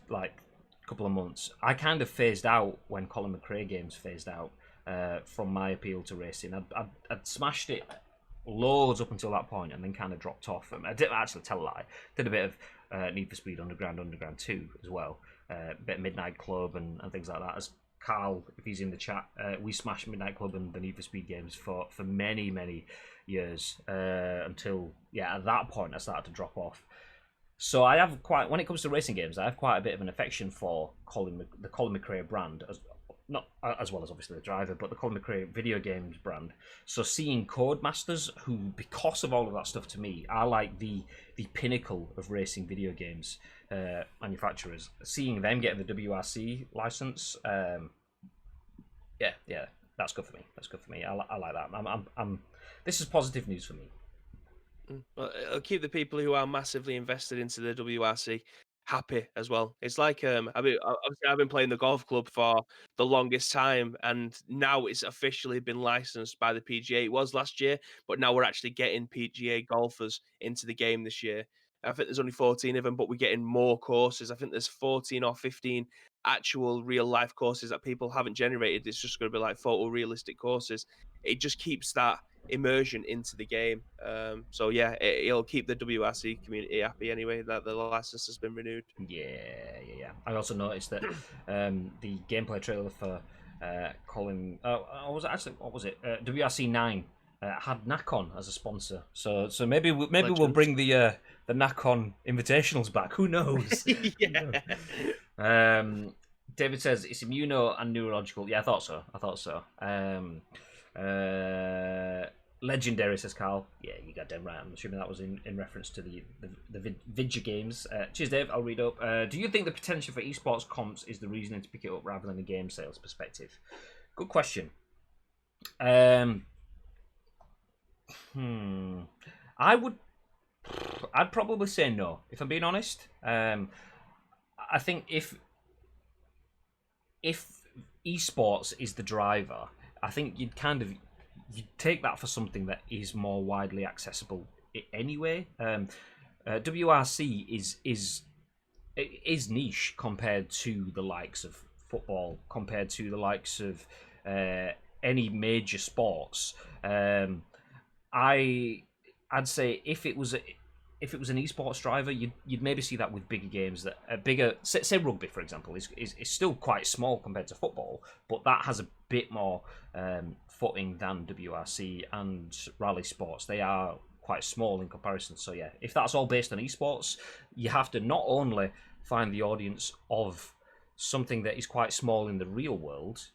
couple of months, I kind of phased out when Colin McRae games phased out from my appeal to racing. I'd smashed it loads up until that point and then kind of dropped off. I didn't actually tell a lie. Did a bit of Need for Speed Underground 2 as well, a bit of Midnight Club and things like that. As Carl, if he's in the chat, we smashed Midnight Club and the Need for Speed games for many years until at that point I started to drop off. So I have when it comes to racing games, I have quite a bit of an affection for the Colin McRae brand, not as well as obviously the driver, but the Colin McRae video games brand. So seeing Codemasters, who because of all of that stuff to me are like the pinnacle of racing video games manufacturers, seeing them get the WRC license, that's good for me. That's good for me. I like that. This is positive news for me. Well, it'll keep the people who are massively invested into the WRC happy as well. It's like obviously I've been playing the golf club for the longest time, and now it's officially been licensed by the PGA. It was last year, but now we're actually getting PGA golfers into the game this year. I think there's only 14 of them, but we're getting more courses. I think there's 14 or 15 actual real life courses that people haven't generated. It's just going to be like photorealistic courses. It just keeps that immersion into the game. So yeah, it'll keep the WRC community happy anyway that the license has been renewed. Yeah. I also noticed that the gameplay trailer for Colin, what was it? WRC 9 had Nakon as a sponsor. So maybe we'll bring the Nakon Invitationals back. Who knows? Yeah. David says it's immuno and neurological. Yeah, I thought so. Legendary, says Carl. Yeah, you got damn right. I'm assuming that was in reference to the Vidya games. Cheers, Dave. I'll read up. Do you think the potential for esports comps is the reasoning to pick it up rather than a game sales perspective? Good question. I'd probably say no, if I'm being honest. I think if esports is the driver, I think you'd take that for something that is more widely accessible anyway. WRC is niche compared to the likes of football, compared to the likes of any major sports. I'd say if it was an esports driver, you'd maybe see that with bigger games that are bigger. Say rugby, for example, is still quite small compared to football, but that has a bit more footing than WRC and rally sports. They are quite small in comparison. So yeah, if that's all based on esports, you have to not only find the audience of something that is quite small in the real world,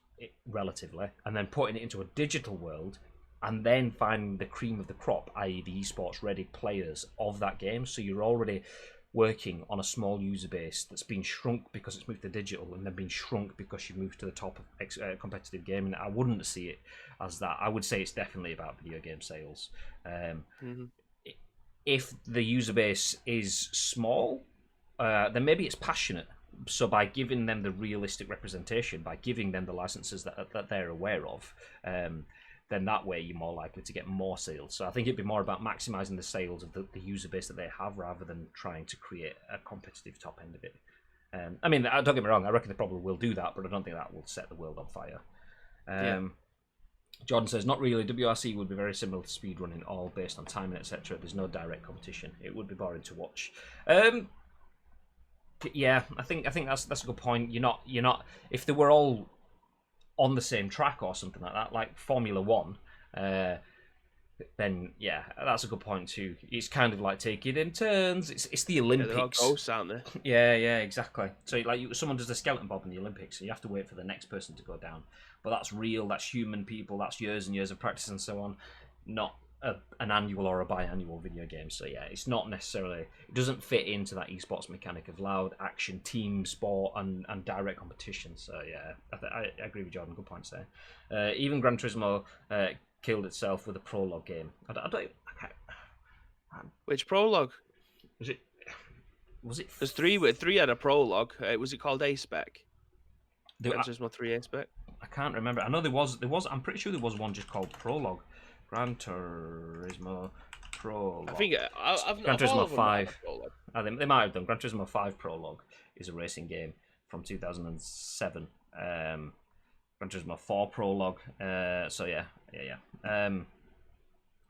relatively, and then putting it into a digital world, and then finding the cream of the crop, i.e. the esports ready players of that game. So you're already working on a small user base that's been shrunk because it's moved to digital and then been shrunk because you've moved to the top of competitive gaming. I wouldn't see it as that. I would say it's definitely about video game sales. If the user base is small, then maybe it's passionate. So by giving them the realistic representation, by giving them the licenses that they're aware of, then that way you're more likely to get more sales. So I think it'd be more about maximizing the sales of the user base that they have rather than trying to create a competitive top end of it. I mean, don't get me wrong, I reckon they probably will do that, but I don't think that will set the world on fire. Jordan says, not really. WRC would be very similar to speedrunning, all based on timing, etc. There's no direct competition. It would be boring to watch. Yeah, I think that's a good point. You're not. If they were all on the same track or something like that, like Formula One, then yeah, that's a good point too. It's kind of like taking in turns. It's the Olympics. They're all ghosts, aren't they? Yeah, exactly. So like someone does the skeleton bob in the Olympics, and you have to wait for the next person to go down. But that's real. That's human people. That's years and years of practice and so on. Not an annual or a biannual video game. So yeah, it's not necessarily. It doesn't fit into that esports mechanic of loud action, team sport, and direct competition. So yeah, I agree with Jordan. Good point there. Even Gran Turismo killed itself with a prologue game. I can't. Which prologue? Was it? There's three had a prologue. Was it called A-Spec? Gran Turismo 3 A-Spec? I can't remember. I know there was. I'm pretty sure there was one just called Prologue. Gran Turismo Prologue. I think Gran Turismo 5. They might have done. Gran Turismo 5 Prologue is a racing game from 2007. Gran Turismo 4 Prologue. So yeah.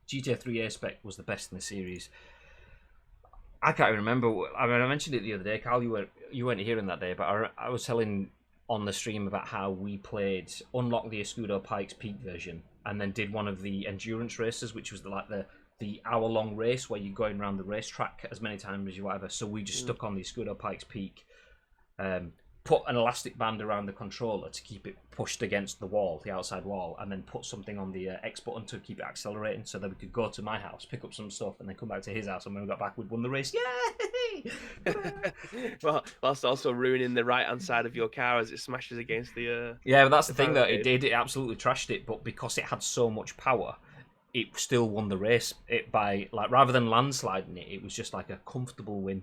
GTA 3 A-Spec was the best in the series. I can't even remember. I mean, I mentioned it the other day, Carl. You weren't here on that day, but I was telling on the stream about how we played Unlock the Escudo Pikes Peak version and then did one of the endurance races, which was the hour-long race where you're going around the racetrack as many times as you whatever. So we just stuck on the Escudo Pikes Peak, put an elastic band around the controller to keep it pushed against the wall, the outside wall, and then put something on the X button to keep it accelerating so that we could go to my house, pick up some stuff, and then come back to his house. And when we got back, we'd won the race. Yay! Well, whilst also ruining the right-hand side of your car as it smashes against the... Yeah, but that's the thing, though. It absolutely trashed it, but because it had so much power, it still won the race. It by rather than landsliding it, it was just like a comfortable win.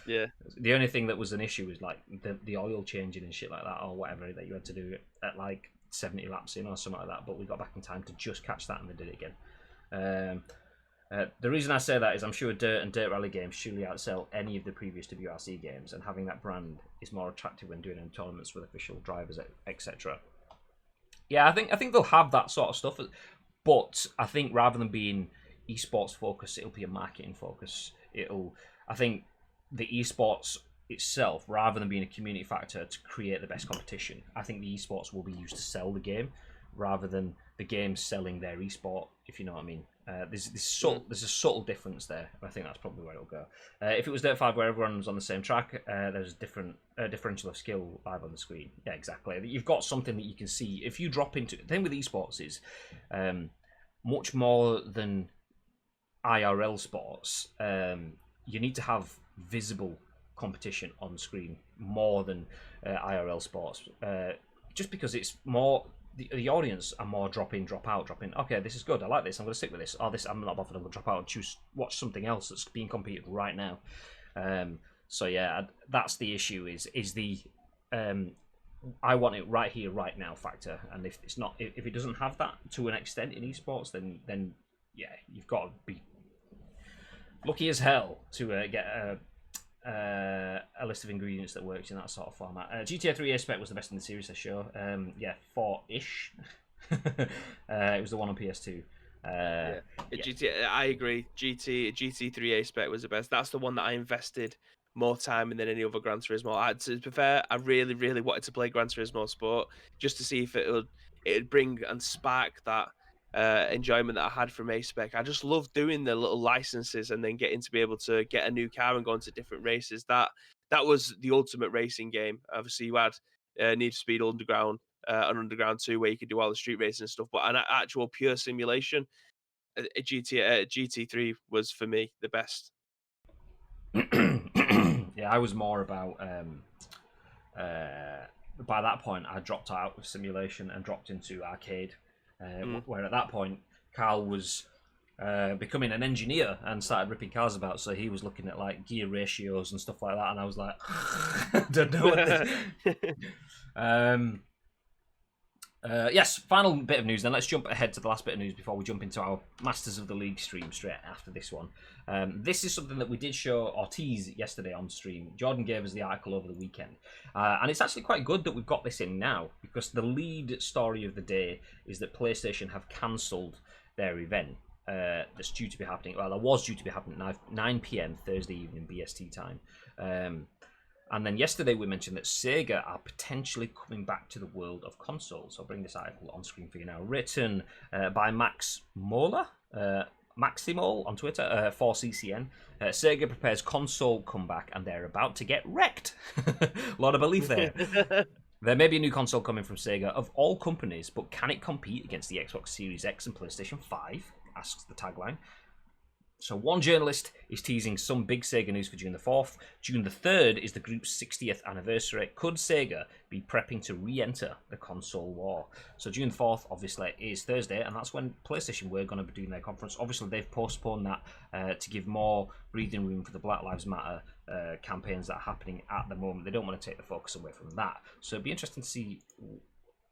Yeah. The only thing that was an issue was like the oil changing and shit like that, or whatever that you had to do at like 70 laps in or something like that. But we got back in time to just catch that and then did it again. The reason I say that is I'm sure Dirt and Dirt Rally games surely outsell any of the previous WRC games, and having that brand is more attractive when doing tournaments with official drivers, etc. Yeah, I think they'll have that sort of stuff. But I think rather than being esports focused, it'll be a marketing focus. I think the esports itself, rather than being a community factor to create the best competition, I think the esports will be used to sell the game rather than the game selling their esport, if you know what I mean. There's a subtle difference there. I think that's probably where it'll go. If it was Dirt 5 where everyone was on the same track, there's a different differential of skill live on the screen. Yeah, exactly. You've got something that you can see. If you drop into... The thing with esports is much more than IRL sports, you need to have visible competition on screen more than IRL sports. Just because it's more... The audience are more drop in. Okay, this is good. I like this. I'm going to stick with this. Or this, I'm not bothered. I'm going to drop out and watch something else that's being competed right now. So yeah, that's the issue. Is the I want it right here, right now factor. And if it's not, if it doesn't have that to an extent in esports, then yeah, you've got to be lucky as hell to get a list of ingredients that works in that sort of format. GTA 3 A-Spec was the best in the series, I show. Yeah, 4-ish. It was the one on PS2. GTA, I agree. GT3 A-Spec was the best. That's the one that I invested more time in than any other Gran Turismo. To be fair, I really, really wanted to play Gran Turismo Sport just to see if it'd bring and spark that enjoyment that I had from A-Spec. I just love doing the little licenses and then getting to be able to get a new car and go into different races. That was the ultimate racing game. Obviously, you had Need for Speed Underground and Underground 2 where you could do all the street racing and stuff, but an actual pure simulation, GT3 was for me the best. I was more about. By that point, I dropped out of simulation and dropped into arcade, where at that point Carl was becoming an engineer and started ripping cars about. So he was looking at like gear ratios and stuff like that, and I was like, I don't know what this. Yes, final bit of news then. Let's jump ahead to the last bit of news before we jump into our Masters of the League stream straight after this one. This is something that we did show or tease yesterday on stream. Jordan gave us the article over the weekend. And it's actually quite good that we've got this in now, because the lead story of the day is that PlayStation have cancelled their event that's due to be happening. Well, it was due to be happening at 9 p.m. Thursday evening BST time. And then yesterday we mentioned that Sega are potentially coming back to the world of consoles. I'll bring this article on screen for you now. Written by Max Moeller, Maximol on Twitter, for CCN. Sega prepares console comeback and they're about to get wrecked. A lot of belief there. There may be a new console coming from Sega of all companies, but can it compete against the Xbox Series X and PlayStation 5? Asks the tagline. So one journalist is teasing some big Sega news for June the 4th. June the 3rd is the group's 60th anniversary. Could Sega be prepping to re-enter the console war? So June the 4th, obviously, is Thursday, and that's when PlayStation were going to be doing their conference. Obviously, they've postponed that to give more breathing room for the Black Lives Matter campaigns that are happening at the moment. They don't want to take the focus away from that. So it'd be interesting to see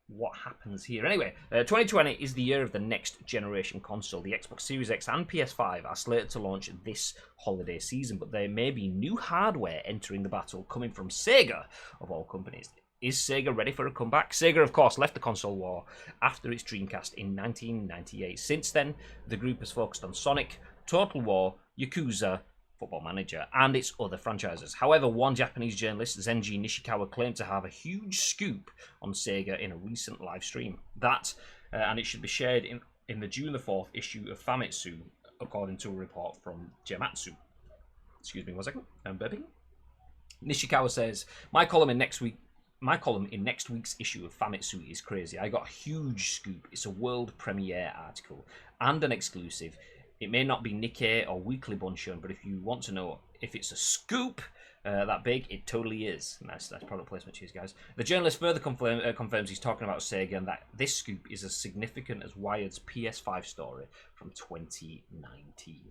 what happens here. Anyway, 2020 is the year of the next generation console. The Xbox Series X and PS5 are slated to launch this holiday season, but there may be new hardware entering the battle coming from Sega, of all companies. Is Sega ready for a comeback? Sega, of course, left the console war after its Dreamcast in 1998. Since then, the group has focused on Sonic, Total War, Yakuza, Football Manager, and its other franchises. However, one Japanese journalist, Zenji Nishikawa, claimed to have a huge scoop on Sega in a recent live stream. And it should be shared in the June the 4th issue of Famitsu, according to a report from Gematsu. Excuse me 1 second, I'm burping. Nishikawa says, My column in next week's issue of Famitsu is crazy. I got a huge scoop. It's a world premiere article and an exclusive. It may not be Nikkei or Weekly Bunshun, but if you want to know if it's a scoop that big, it totally is. Nice product placement, cheers, guys. The journalist further confirms he's talking about Sega and that this scoop is as significant as Wired's PS5 story from 2019.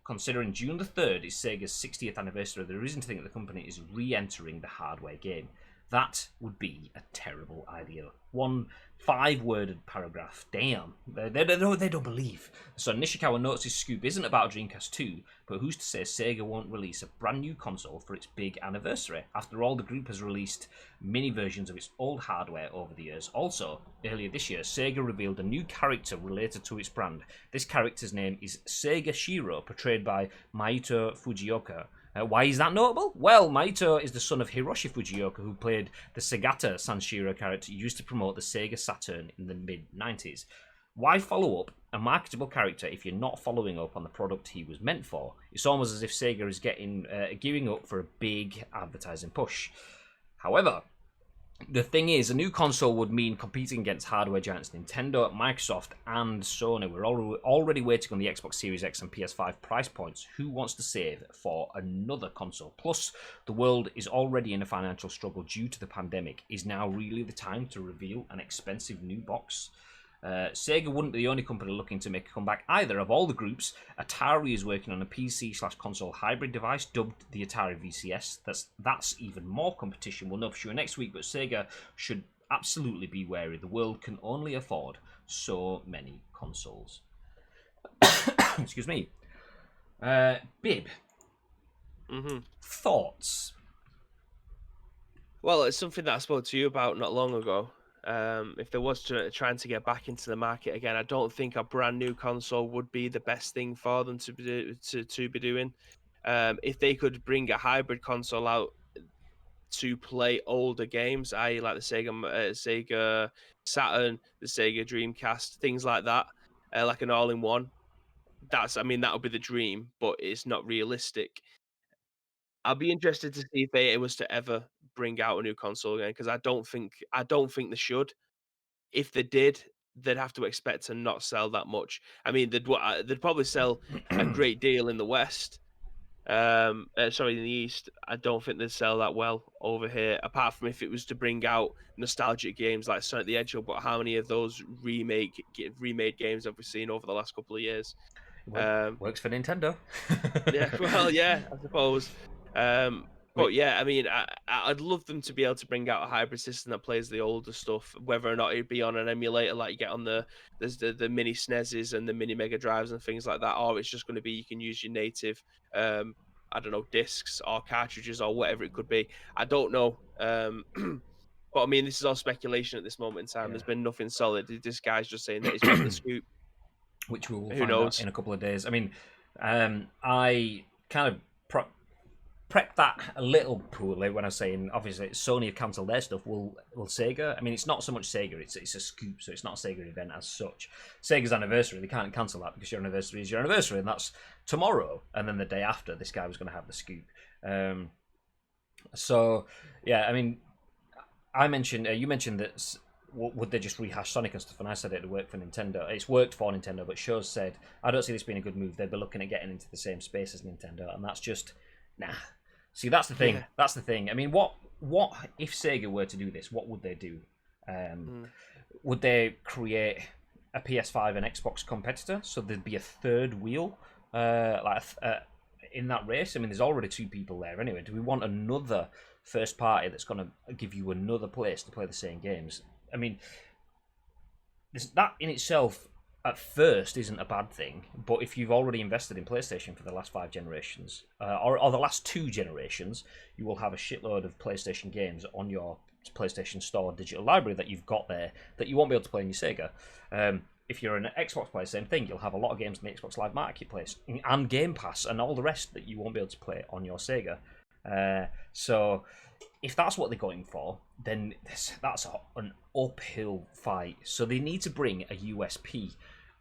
Considering June the 3rd is Sega's 60th anniversary, there is reason to think that the company is re-entering the hardware game. That would be a terrible idea. 1 5-worded paragraph. Damn. They don't believe. So Nishikawa notes his scoop isn't about Dreamcast 2, but who's to say Sega won't release a brand new console for its big anniversary? After all, the group has released mini versions of its old hardware over the years. Also, earlier this year, Sega revealed a new character related to its brand. This character's name is Sega Shiro, portrayed by Maito Fujioka. Why is that notable? Well, Maito is the son of Hiroshi Fujioka, who played the Segata Sanshiro character used to promote the Sega Saturn in the mid-90s. Why follow up a marketable character if you're not following up on the product he was meant for? It's almost as if Sega is gearing up for a big advertising push. However, the thing is, a new console would mean competing against hardware giants Nintendo, Microsoft, and Sony. We're already waiting on the Xbox Series X and PS5 price points. Who wants to save for another console? Plus, the world is already in a financial struggle due to the pandemic. Is now really the time to reveal an expensive new box? Sega wouldn't be the only company looking to make a comeback either. Of all the groups, Atari is working on a PC/console hybrid device dubbed the Atari VCS. That's even more competition. We'll know for sure next week, but Sega should absolutely be wary. The world can only afford so many consoles. Excuse me. Bib. Thoughts? Well, it's something that I spoke to you about not long ago. If there was trying to get back into the market again, I don't think a brand new console would be the best thing for them to be doing. If they could bring a hybrid console out to play older games, i.e., like the Sega Saturn, the Sega Dreamcast, things like that, like an all-in-one. That would be the dream, but it's not realistic. I'll be interested to see if it was to ever bring out a new console again, because I don't think they should. If they did, they'd have to expect to not sell that much. I mean, they'd probably sell a great deal in the West, Sorry, in the East, I don't think they'd sell that well over here. Apart from if it was to bring out nostalgic games like Sonic the Hedgehog, but how many of those remade games have we seen over the last couple of years? Works for Nintendo. Yeah, well, yeah, I suppose. Wait, But yeah, I mean, I'd love them to be able to bring out a hybrid system that plays the older stuff, whether or not it'd be on an emulator like you get on the mini SNESes and the mini Mega Drives and things like that, or it's just going to be you can use your native, I don't know, discs or cartridges or whatever it could be. I don't know. But I mean, this is all speculation at this moment in time. yeah. There's been nothing solid. This guy's just saying that he's got the scoop. Which we will Who find out knows? in a couple of days. I mean, I kind of prepped that a little poorly when I was saying, obviously, Sony have cancelled their stuff. Will Sega? I mean, it's not so much Sega, it's a scoop, so it's not a Sega event as such. Sega's anniversary, they can't cancel that because your anniversary is your anniversary, and that's tomorrow. And then the day after, this guy was going to have the scoop. So, yeah, I mean, you mentioned that would they just rehash Sonic and stuff, and I said it'd work for Nintendo. It's worked for Nintendo, but shows said, I don't see this being a good move. They'd be looking at getting into the same space as Nintendo, and that's just, nah. See, that's the thing. Yeah. That's the thing. I mean, what if Sega were to do this? What would they do? Would they create a PS5 and Xbox competitor, so there'd be a third wheel, in that race? I mean, there's already two people there anyway. Do we want another first party that's going to give you another place to play the same games? I mean, that in itself at first isn't a bad thing, but if you've already invested in PlayStation for the last 5 generations, or the last 2 generations, you will have a shitload of PlayStation games on your PlayStation Store digital library that you've got there that you won't be able to play in your Sega. If you're an Xbox player, same thing. You'll have a lot of games in the Xbox Live Marketplace and Game Pass and all the rest that you won't be able to play on your Sega. So if that's what they're going for, then that's an uphill fight. So they need to bring a USP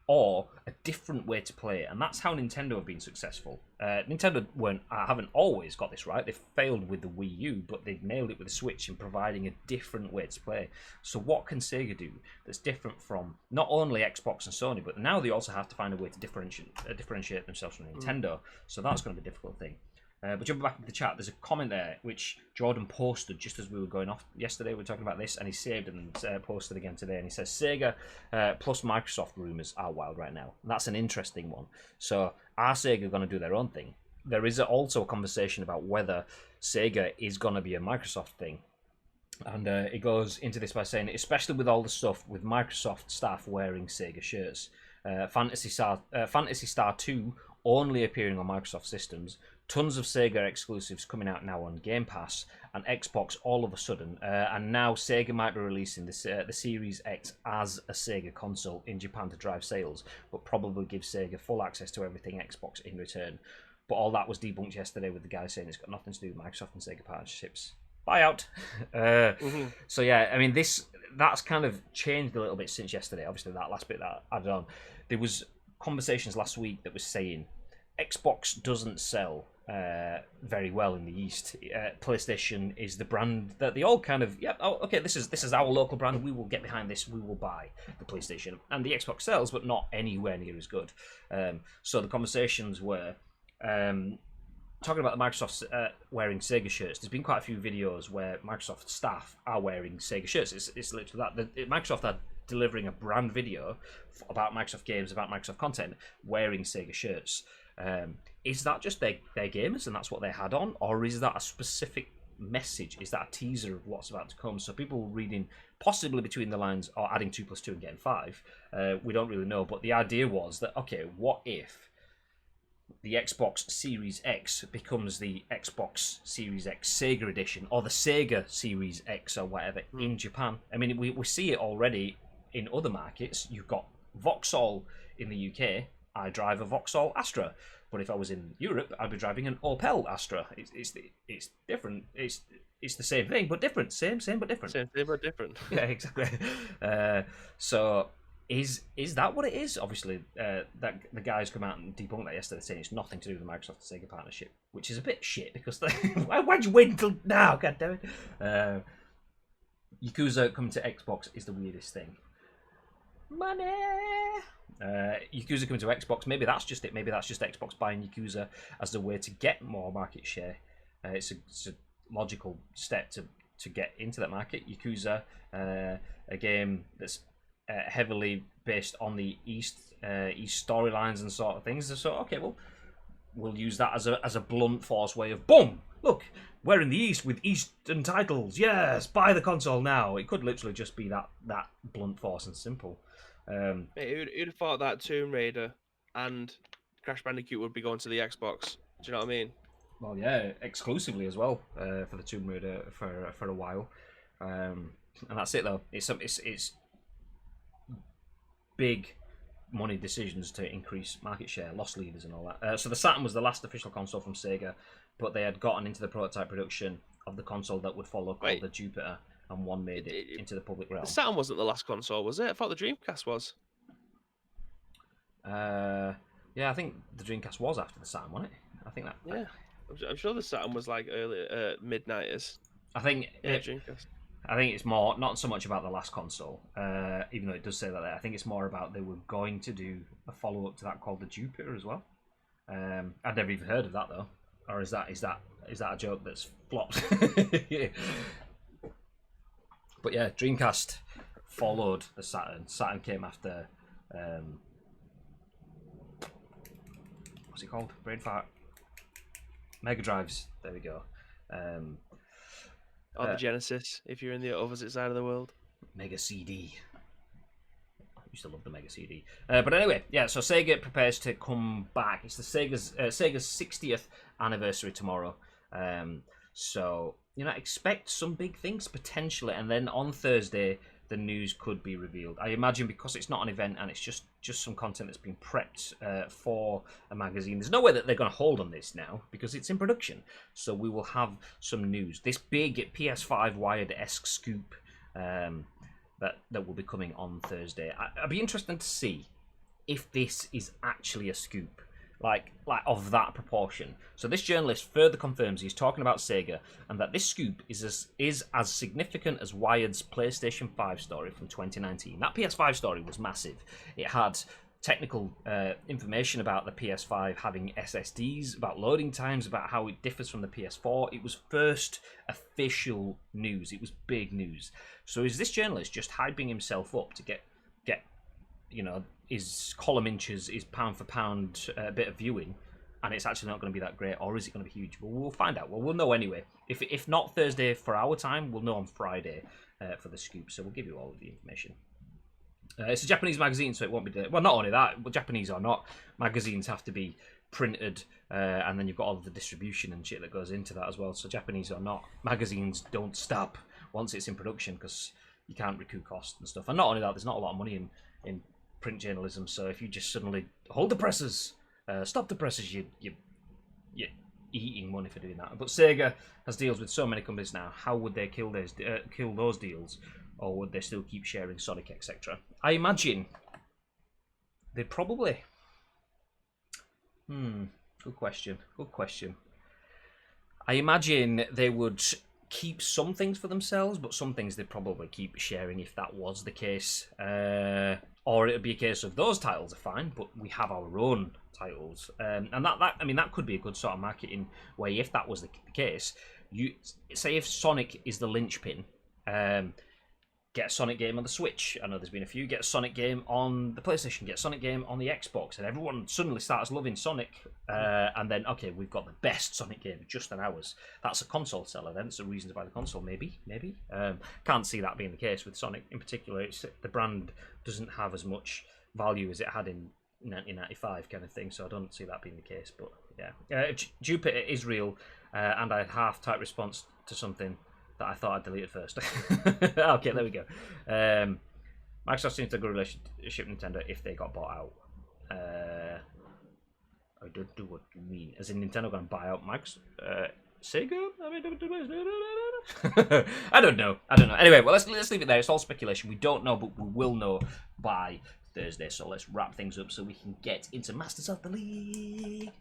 or a different way to play it, and that's how Nintendo have been successful. Nintendo haven't always got this right. They failed with the Wii U, but they've nailed it with the Switch in providing a different way to play. So what can Sega do that's different from not only Xbox and Sony, but now they also have to find a way to differentiate themselves from Nintendo. So that's going to be a difficult thing. But jumping back into the chat, there's a comment there which Jordan posted just as we were going off yesterday. We were talking about this, and he saved it and posted again today. And he says Sega plus Microsoft rumors are wild right now. And that's an interesting one. So are Sega going to do their own thing? There is also a conversation about whether Sega is going to be a Microsoft thing. And it goes into this by saying, especially with all the stuff with Microsoft staff wearing Sega shirts, Fantasy Star 2 only appearing on Microsoft systems, tons of Sega exclusives coming out now on Game Pass, and Xbox all of a sudden, and now Sega might be releasing the Series X as a Sega console in Japan to drive sales, but probably give Sega full access to everything Xbox in return. But all that was debunked yesterday with the guy saying it's got nothing to do with Microsoft and Sega partnerships. Buyout. So yeah, I mean that's kind of changed a little bit since yesterday. Obviously, that last bit that I added on, there was conversations last week that was saying Xbox doesn't sell very well in the East. PlayStation is the brand that they all kind of, okay, this is our local brand. We will get behind this. We will buy the PlayStation, and the Xbox sells, but not anywhere near as good. So the conversations were talking about the Microsoft wearing Sega shirts. There's been quite a few videos where Microsoft staff are wearing Sega shirts. It's literally that. Microsoft are delivering a brand video about Microsoft games, about Microsoft content, wearing Sega shirts. Is that just their gamers and that's what they had on, or is that a specific message? Is that a teaser of what's about to come? So people reading possibly between the lines or adding 2 + 2 and getting 5. We don't really know, but the idea was that, okay, what if the Xbox Series X becomes the Xbox Series X Sega Edition, or the Sega Series X, or whatever, in Japan? I mean, we see it already in other markets. You've got Vauxhall in the UK. I drive a Vauxhall Astra, but if I was in Europe, I'd be driving an Opel Astra. It's different. It's the same thing but different. Same but different. Same thing but different. Yeah, exactly. So is that what it is? Obviously, that the guys come out and debunk that yesterday, saying it's nothing to do with the Microsoft and Sega partnership, which is a bit shit because why'd you wait until now? God damn it. Yakuza coming to Xbox is the weirdest thing. Money. Yakuza coming to Xbox. Maybe that's just it. Maybe that's just Xbox buying Yakuza as a way to get more market share. It's a logical step to get into that market. Yakuza, a game that's heavily based on the East storylines and sort of things. So okay, well, we'll use that as a blunt force way of boom. Look, we're in the East with Eastern titles. Yes, buy the console now. It could literally just be that blunt force and simple. Mate, who'd have thought that Tomb Raider and Crash Bandicoot would be going to the Xbox? Do you know what I mean? Well, yeah, exclusively as well for the Tomb Raider for a while, and that's it though. It's big money decisions to increase market share, loss leaders and all that. So the Saturn was the last official console from Sega, but they had gotten into the prototype production of the console that would follow called the Jupiter, and one made it into the public realm. The Saturn wasn't the last console, was it? I thought the Dreamcast was. Yeah, I think the Dreamcast was after the Saturn, wasn't it? I think that. Yeah, I'm sure the Saturn was like early mid-90s. I think. Yeah, Dreamcast. I think it's more not so much about the last console, even though it does say that there. I think it's more about they were going to do a follow-up to that called the Jupiter as well. I'd never even heard of that though, or is that a joke that's flopped? But yeah, Dreamcast followed the Saturn. Saturn came after. What's it called? Brain fart. Mega Drives. There we go. Or the Genesis, if you're in the opposite side of the world. Mega CD. I used to love the Mega CD. But anyway, yeah, so Sega prepares to come back. It's the Sega's 60th anniversary tomorrow. So, expect some big things potentially. And then on Thursday, the news could be revealed. I imagine because it's not an event and it's just some content that's been prepped for a magazine. There's no way that they're going to hold on this now because it's in production. So we will have some news. This big PS5 Wired-esque scoop that will be coming on Thursday. I'd be interested to see if this is actually a scoop. Like of that proportion. So this journalist further confirms he's talking about Sega and that this scoop is as significant as Wired's PlayStation 5 story from 2019. That PS5 story was massive. It had technical information about the PS5 having SSDs, about loading times, about how it differs from the PS4. It was first official news. It was big news. So is this journalist just hyping himself up to get his column inches, his pound for pound bit of viewing, and it's actually not going to be that great, or is it going to be huge? Well, we'll find out. Well, we'll know anyway. If not Thursday for our time, we'll know on Friday for the scoop. So we'll give you all of the information. It's a Japanese magazine, so it won't be. Well, not only that, but Japanese or not, magazines have to be printed, and then you've got all of the distribution and shit that goes into that as well. So Japanese or not, magazines don't stop once it's in production because you can't recoup costs and stuff. And not only that, there's not a lot of money in print journalism, so if you just suddenly hold the presses, stop the presses, you're eating money for doing that. But Sega has deals with so many companies now. How would they kill those deals, or would they still keep sharing Sonic, etc.? I imagine they'd probably. Good question. I imagine they would keep some things for themselves, but some things they'd probably keep sharing if that was the case. Or it would be a case of those titles are fine, but we have our own titles. And that could be a good sort of marketing way if that was the case. You say if Sonic is the linchpin, get a Sonic game on the Switch. I know there's been a few. Get a Sonic game on the PlayStation. Get a Sonic game on the Xbox, and everyone suddenly starts loving Sonic. And then, okay, we've got the best Sonic game just than ours. That's a console seller. Then it's a reason to buy the console. Maybe. Can't see that being the case with Sonic in particular. The brand doesn't have as much value as it had in 1995, kind of thing. So I don't see that being the case. But yeah, Jupiter is real, and I had half-type response to something that I thought I'd deleted first. Okay, there we go. Microsoft seems to have a good relationship with Nintendo if they got bought out. I don't know what you mean. As in Nintendo going to buy out Sega? I don't know. Anyway, well, let's leave it there. It's all speculation. We don't know, but we will know by Thursday. So let's wrap things up so we can get into Masters of the League.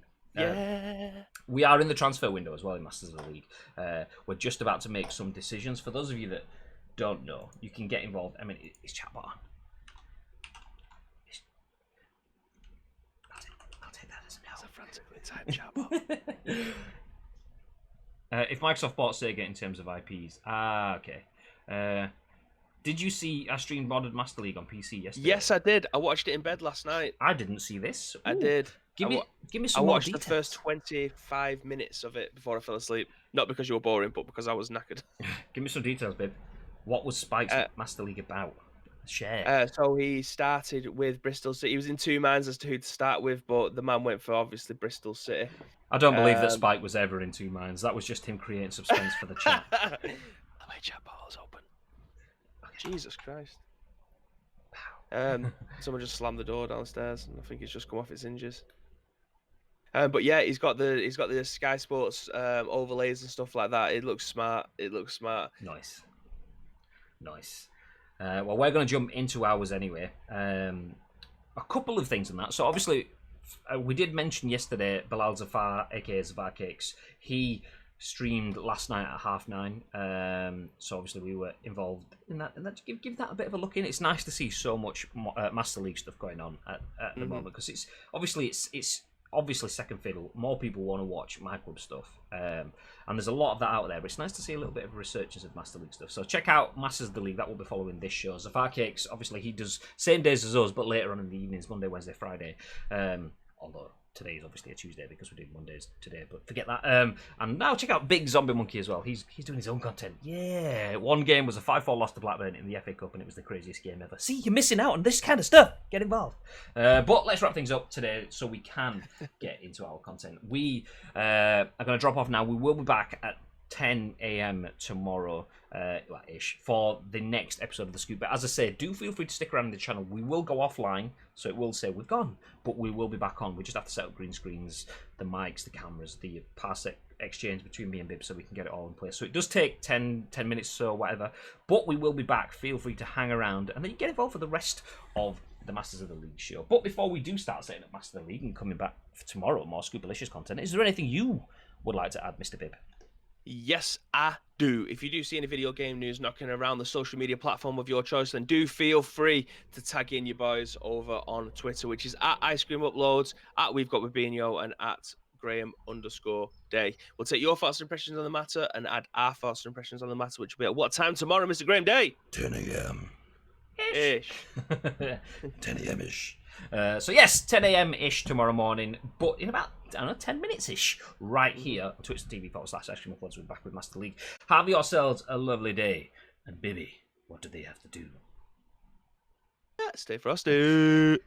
We are in the transfer window as well in Masters of the League. We're just about to make some decisions. For those of you that don't know, you can get involved. I mean, is chat bot on? frantically type chat box. If Microsoft bought Sega in terms of IPs. Okay. Did you see I streamed Modded Master League on PC yesterday? Yes, I did. I watched it in bed last night. I didn't see this. Ooh. I did. Give me some I more watched details. the first 25 minutes of it before I fell asleep. Not because you were boring, but because I was knackered. Give me some details, babe. What was Spike's Master League about? Share. So he started with Bristol City. He was in two minds as to who to start with, but the man went for obviously Bristol City. I don't believe that Spike was ever in two minds. That was just him creating suspense for the chat. The way chat bottle's open. Okay. Jesus Christ. Someone just slammed the door downstairs, and I think it's just come off its hinges. But yeah, he's got the Sky Sports overlays and stuff like that. It looks smart. Nice. Well, we're going to jump into ours anyway. A couple of things on that. So obviously, we did mention yesterday Bilal Zafar, aka Zafar Cakes. He streamed last night at 9:30. So obviously we were involved in that. And give that a bit of a look in. It's nice to see so much Master League stuff going on at the moment, because it's obviously second fiddle. More people want to watch my club stuff, and there's a lot of that out there, but it's nice to see a little bit of a resurgence of Master League stuff. So check out Masters of the League. That will be following this show. Zafar Cakes, obviously he does same days as us, but later on in the evenings, Monday, Wednesday, Friday. Although today is obviously a Tuesday because we did Mondays today, but forget that. And now check out Big Zombie Monkey as well. He's doing his own content. Yeah, one game was a 5-4 loss to Blackburn in the FA Cup, and it was the craziest game ever. See, you're missing out on this kind of stuff. Get involved. But let's wrap things up today so we can get into our content. We are going to drop off now. We will be back at 10 a.m. tomorrow, ish, for the next episode of The Scoop. But as I say, do feel free to stick around in the channel. We will go offline, so it will say we've gone, but we will be back on. We just have to set up green screens, the mics, the cameras, the parsec exchange between me and Bib, so we can get it all in place. So it does take 10 minutes or whatever, but we will be back. Feel free to hang around, and then you get involved for the rest of the Masters of the League show. But before we do start setting up Masters of the League and coming back for tomorrow, more Scoopalicious content, is there anything you would like to add, Mr. Bib? Yes, I do. If you do see any video game news knocking around the social media platform of your choice, then do feel free to tag in your boys over on Twitter, which is at Ice Cream Uploads, at We've Got Webinio, and at Graham_Day. We'll take your thoughts and impressions on the matter and add our thoughts and impressions on the matter, which will be at what time tomorrow, Mr. Graham Day? 10 a.m. Ish. 10 a.m.-ish. So yes, 10 a.m.-ish tomorrow morning, but in about, 10 minutes-ish, right here on twitch.tv/Ashcream Uploads. We're back with Master League. Have yourselves a lovely day. And Bibby, what do they have to do? Stay frosty.